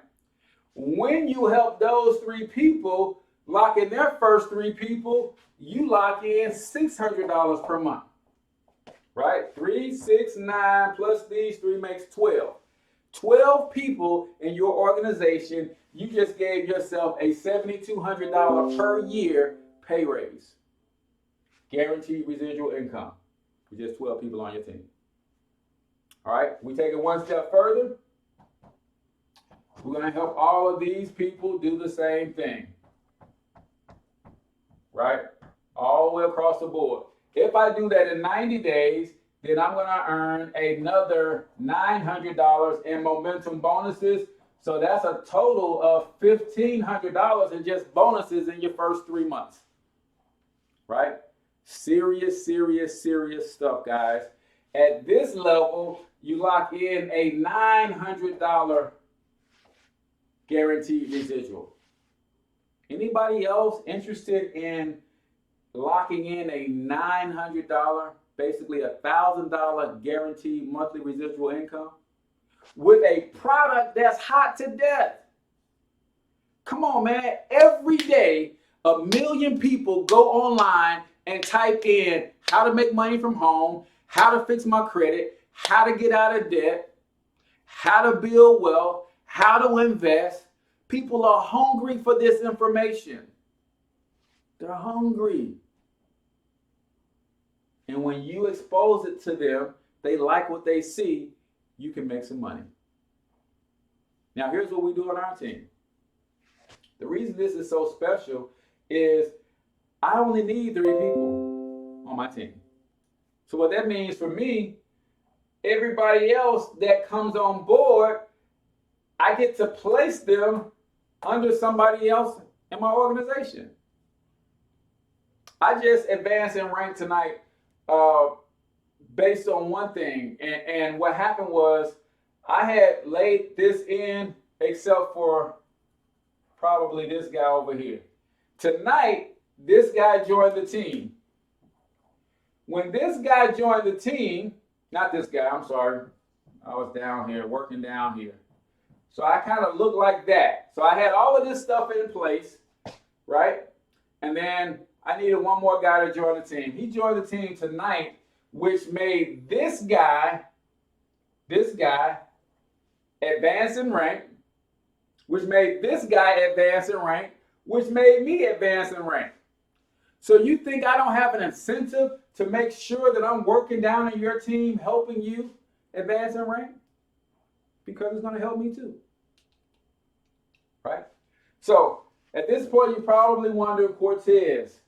When you help those 3 people lock in their first 3 people, you lock in $600 per month. Right? 3, 6, 9 plus these 3 makes 12. 12 people in your organization, you just gave yourself a $7,200 per year pay raise. Guaranteed residual income with just 12 people on your team. All right, we take it one step further. We're going to help all of these people do the same thing. Right? All the way across the board. If I do that in 90 days, then I'm going to earn another $900 in momentum bonuses. So that's a total of $1,500 in just bonuses in your first 3 months. Right? Serious, serious, serious stuff, guys. At this level, you lock in a $900 guaranteed residual. Anybody else interested in locking in a $900, basically $1,000 guaranteed monthly residual income with a product that's hot to death? Come on, man. Every day, 1 million people go online and type in how to make money from home, how to fix my credit, how to get out of debt, how to build wealth, how to invest. People are hungry for this information. They're hungry. And when you expose it to them, they like what they see, you can make some money. Now, here's what we do on our team. The reason this is so special is I only need 3 people on my team. So what that means for me, everybody else that comes on board, I get to place them under somebody else in my organization. I just advanced in rank tonight based on one thing. And what happened was I had laid this in except for probably this guy over here. Tonight, this guy joined the team. When this guy joined the team, not this guy, I'm sorry. I was down here, working down here. So I kind of looked like that. So I had all of this stuff in place, right? And then I needed one more guy to join the team. He joined the team tonight, which made this guy advance in rank, which made this guy advance in rank, which made me advance in rank. So you think I don't have an incentive to make sure that I'm working down in your team, helping you advance in rank? Because it's going to help me too. Right? So at this point, you probably wonder, Cortez,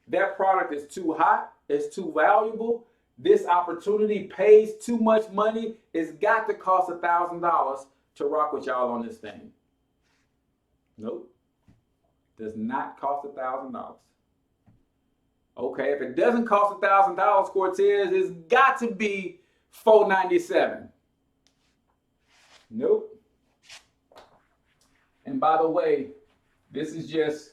that product is too hot, it's too valuable, this opportunity pays too much money, it's got to cost $1,000 to rock with y'all on this thing. Nope. Does not cost $1,000. Okay, if it doesn't cost $1,000, Cortez, it's got to be $497. Nope. And by the way, this is just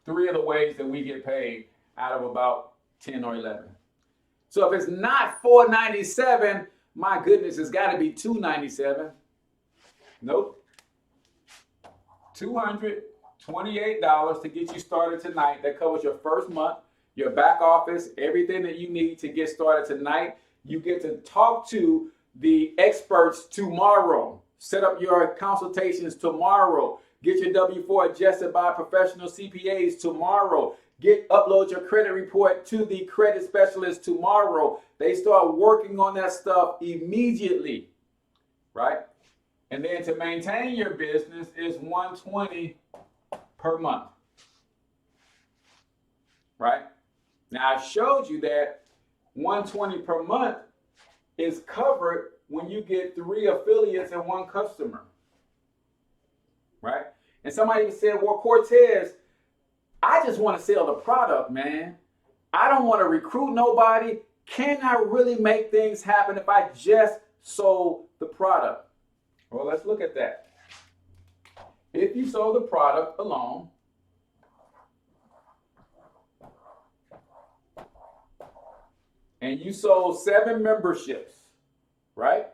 3 of the ways that we get paid out of about 10 or 11. So if it's not $497, my goodness, it's got to be $297. Nope. $228 to get you started tonight. That covers your first month, your back office, everything that you need to get started tonight. You get to talk to the experts tomorrow. Set up your consultations tomorrow. Get your W-4 adjusted by professional CPAs tomorrow. Upload your credit report to the credit specialist tomorrow. They start working on that stuff immediately, right? And then to maintain your business is $120 per month, right? Now I showed you that $120 per month is covered when you get 3 affiliates and 1 customer, right? And somebody said, well, Cortez, I just want to sell the product, man. I don't want to recruit nobody. Can I really make things happen if I just sold the product? Well, let's look at that. If you sold the product alone, and you sold 7 memberships, right?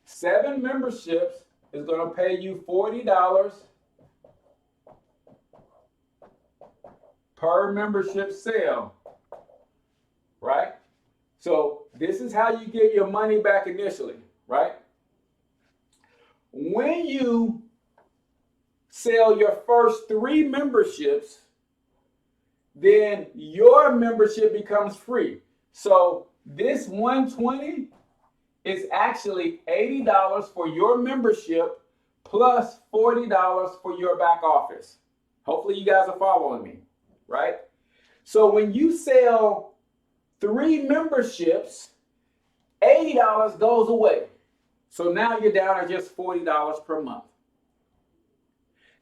7 memberships is going to pay you $40 per membership sale, right? So this is how you get your money back initially, right? When you sell your first 3 memberships, then your membership becomes free. So this $120 is actually $80 for your membership plus $40 for your back office. Hopefully you guys are following me, right? So when you sell 3 memberships, $80 goes away. So now you're down to just $40 per month.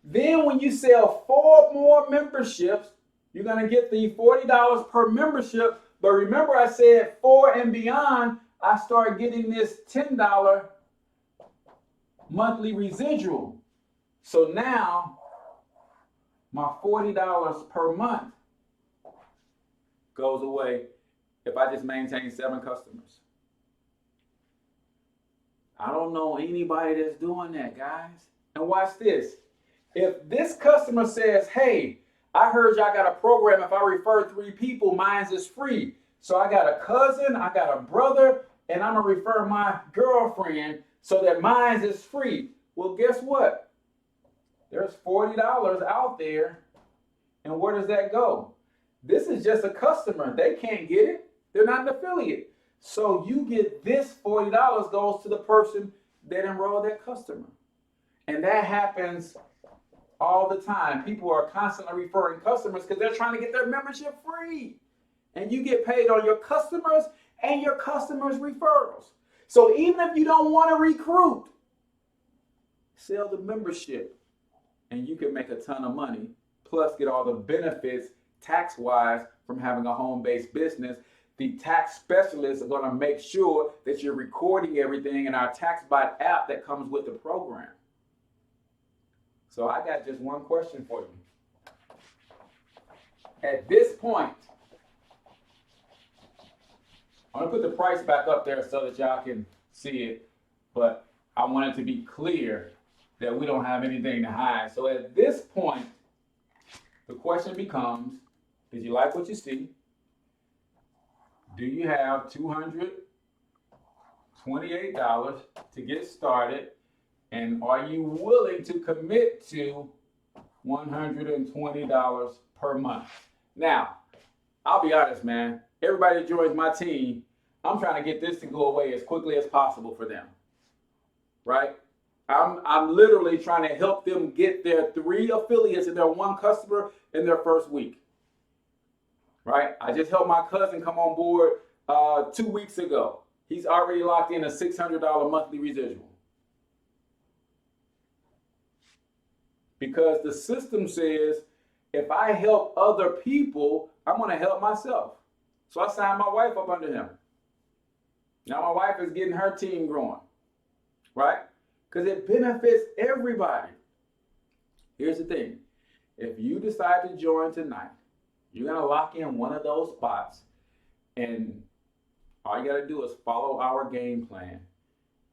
Then when you sell 4 more memberships, you're going to get the $40 per membership. But remember I said 4 and beyond, I start getting this $10 monthly residual. So now my $40 per month goes away if I just maintain 7 customers. I don't know anybody that's doing that, guys. And watch this. If this customer says, hey, I heard y'all got a program, if I refer 3 people, mine is free. So I got a cousin, I got a brother, and I'm going to refer my girlfriend so that mine is free. Well, guess what? There's $40 out there. And where does that go? This is just a customer. They can't get it. They're not an affiliate. So you get this $40 goes to the person that enrolled that customer. And that happens all the time. People are constantly referring customers because they're trying to get their membership free. And you get paid on your customers and your customers' referrals. So even if you don't want to recruit, sell the membership and you can make a ton of money, plus get all the benefits tax-wise from having a home-based business. The tax specialists are going to make sure that you're recording everything in our TaxBot app that comes with the program. So I got just one question for you. At this point, I'm going to put the price back up there so that y'all can see it, but I want it to be clear that we don't have anything to hide. So at this point, the question becomes, did you like what you see? Do you have $228 to get started? And are you willing to commit to $120 per month? Now, I'll be honest, man. Everybody that joins my team, I'm trying to get this to go away as quickly as possible for them, right? I'm literally trying to help them get their 3 affiliates and their 1 customer in their first week, right? I just helped my cousin come on board 2 weeks ago. He's already locked in a $600 monthly residual. Because the system says, if I help other people, I'm going to help myself. So I signed my wife up under him. Now my wife is getting her team growing, right? Because it benefits everybody. Here's the thing. If you decide to join tonight, you're going to lock in one of those spots, and all you got to do is follow our game plan,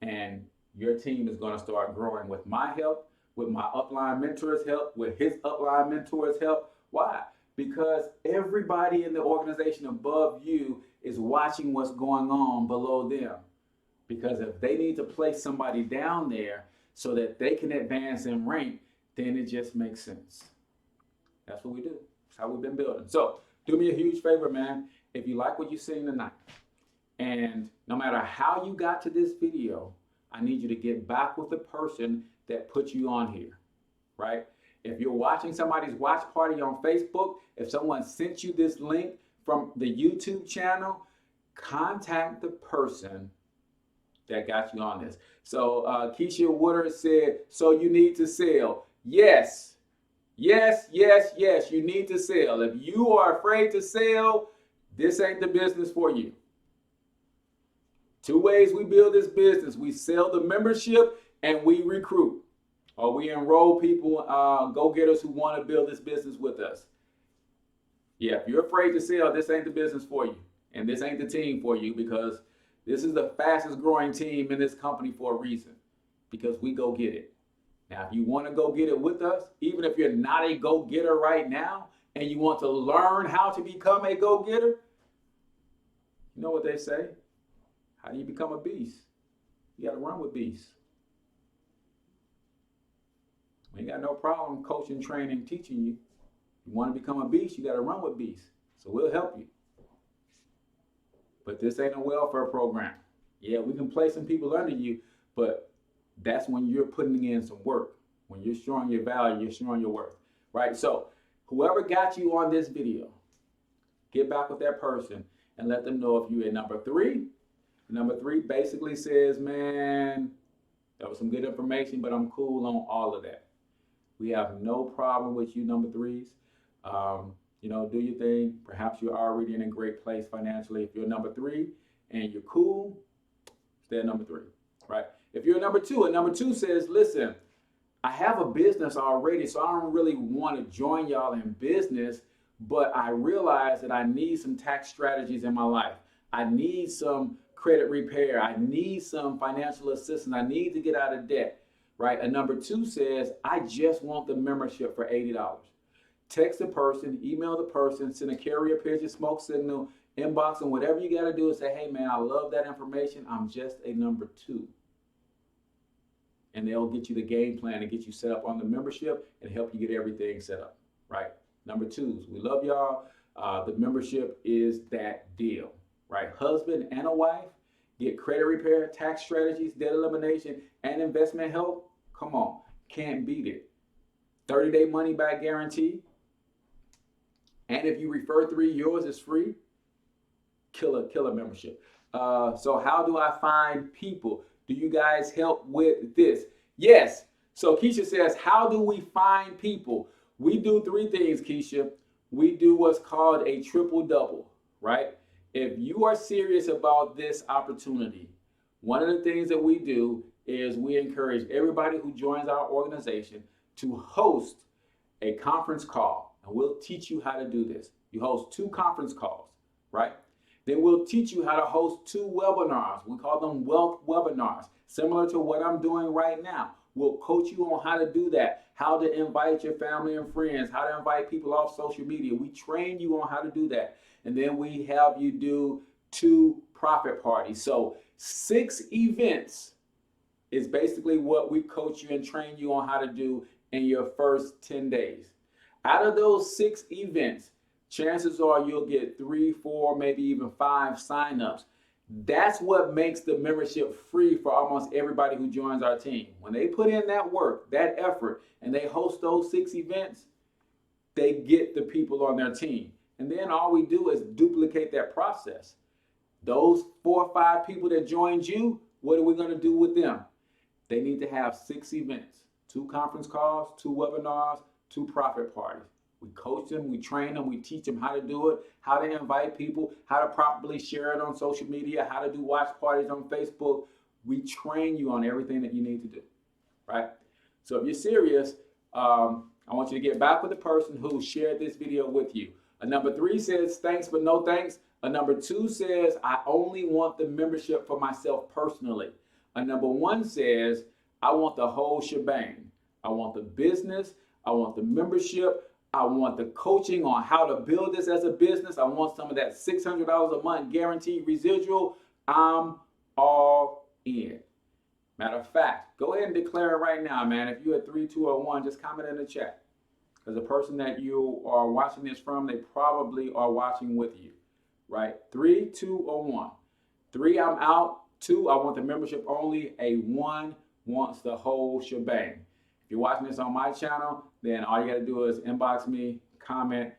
and your team is going to start growing with my help, with my upline mentors' help, with his upline mentors' help. Why? Because everybody in the organization above you is watching what's going on below them. Because if they need to place somebody down there so that they can advance in rank, then it just makes sense. That's what we do. That's how we've been building. So do me a huge favor, man. If you like what you've seen tonight, and no matter how you got to this video, I need you to get back with the person that put you on here, right? If you're watching somebody's watch party on Facebook, if someone sent you this link from the YouTube channel, contact the person that got you on this. So Keisha Youre said, so you need to sell. Yes, yes, yes, yes, you need to sell. If you are afraid to sell, this ain't the business for you. 2 ways we build this business. We sell the membership and we recruit. Or we enroll people, go-getters who want to build this business with us. Yeah, if you're afraid to sell, this ain't the business for you. And this ain't the team for you, because this is the fastest growing team in this company for a reason. Because we go get it. Now, if you want to go get it with us, even if you're not a go-getter right now, and you want to learn how to become a go-getter, you know what they say? How do you become a beast? You got to run with beasts. We ain't got no problem coaching, training, teaching you. You want to become a beast, you got to run with beasts. So we'll help you. But this ain't a welfare program. Yeah, we can place some people under you, but that's when you're putting in some work. When you're showing your value, you're showing your worth, right? So whoever got you on this video, get back with that person and let them know if you're at number 3. Number 3 basically says, man, that was some good information, but I'm cool on all of that. We have no problem with you, number 3s. Do your thing. Perhaps you're already in a great place financially. If you're number 3 and you're cool, stay at number 3, right? If you're number 2, and number 2 says, listen, I have a business already, so I don't really want to join y'all in business, but I realize that I need some tax strategies in my life. I need some credit repair. I need some financial assistance. I need to get out of debt, right? And number 2 says, I just want the membership for $80. Text the person, email the person, send a carrier pigeon, smoke signal, inbox them, whatever you got to do, and say, hey, man, I love that information. I'm just a number 2. And they'll get you the game plan and get you set up on the membership and help you get everything set up, right? Number 2s, we love y'all. The membership is that deal, right? Husband and a wife get credit repair, tax strategies, debt elimination, and investment help. Come on, can't beat it. 30-day money back guarantee. And if you refer 3, yours is free. Killer membership. So how do I find people? Do you guys help with this? Yes. So Keisha says, how do we find people? We do 3 things, Keisha. We do what's called a triple-double, right? If you are serious about this opportunity, one of the things that we do is we encourage everybody who joins our organization to host a conference call. And we'll teach you how to do this. You host 2 conference calls, right? Then we'll teach you how to host 2 webinars. We call them wealth webinars, similar to what I'm doing right now. We'll coach you on how to do that, how to invite your family and friends, how to invite people off social media. We train you on how to do that. And then we have you do 2 profit parties. So 6 events is basically what we coach you and train you on how to do in your first 10 days. Out of those 6 events, chances are you'll get 3, 4, maybe even 5 signups. That's what makes the membership free for almost everybody who joins our team. When they put in that work, that effort, and they host those 6 events, they get the people on their team. And then all we do is duplicate that process. Those 4 or 5 people that joined you, what are we going to do with them? They need to have 6 events, 2 conference calls, 2 webinars, 2 profit parties. We coach them, we train them, we teach them how to do it, how to invite people, how to properly share it on social media, how to do watch parties on Facebook. We train you on everything that you need to do, right? So if you're serious, I want you to get back with the person who shared this video with you. A number 3 says, thanks but no thanks. A number 2 says, I only want the membership for myself personally. A number 1 says, I want the whole shebang. I want the business, I want the membership, I want the coaching on how to build this as a business. I want some of that $600 a month guaranteed residual. I'm all in. Matter of fact, go ahead and declare it right now, man. If you're at 3, 2, or 1, just comment in the chat. Because the person that you are watching this from, they probably are watching with you, right? 3, 2, or 1. 3, I'm out. 2, I want the membership only. A 1 wants the whole shebang. If you're watching this on my channel, then all you got to do is inbox me, comment,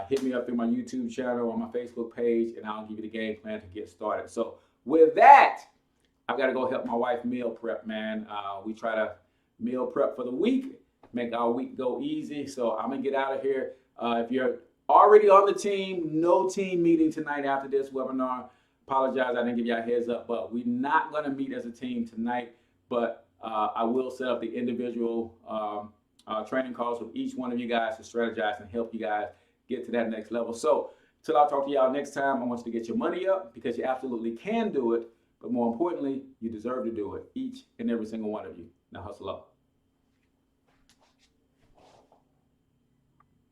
hit me up through my YouTube channel or my Facebook page, and I'll give you the game plan to get started. So with that, I've got to go help my wife meal prep, man. We try to meal prep for the week, make our week go easy. So I'm going to get out of here. If you're already on the team, no team meeting tonight after this webinar. Apologize, I didn't give you a heads up, but we're not going to meet as a team tonight, but I will set up the individual training calls with each one of you guys to strategize and help you guys get to that next level. So till I talk to y'all next time, I want you to get your money up because you absolutely can do it. But more importantly, you deserve to do it, each and every single one of you. Now hustle up.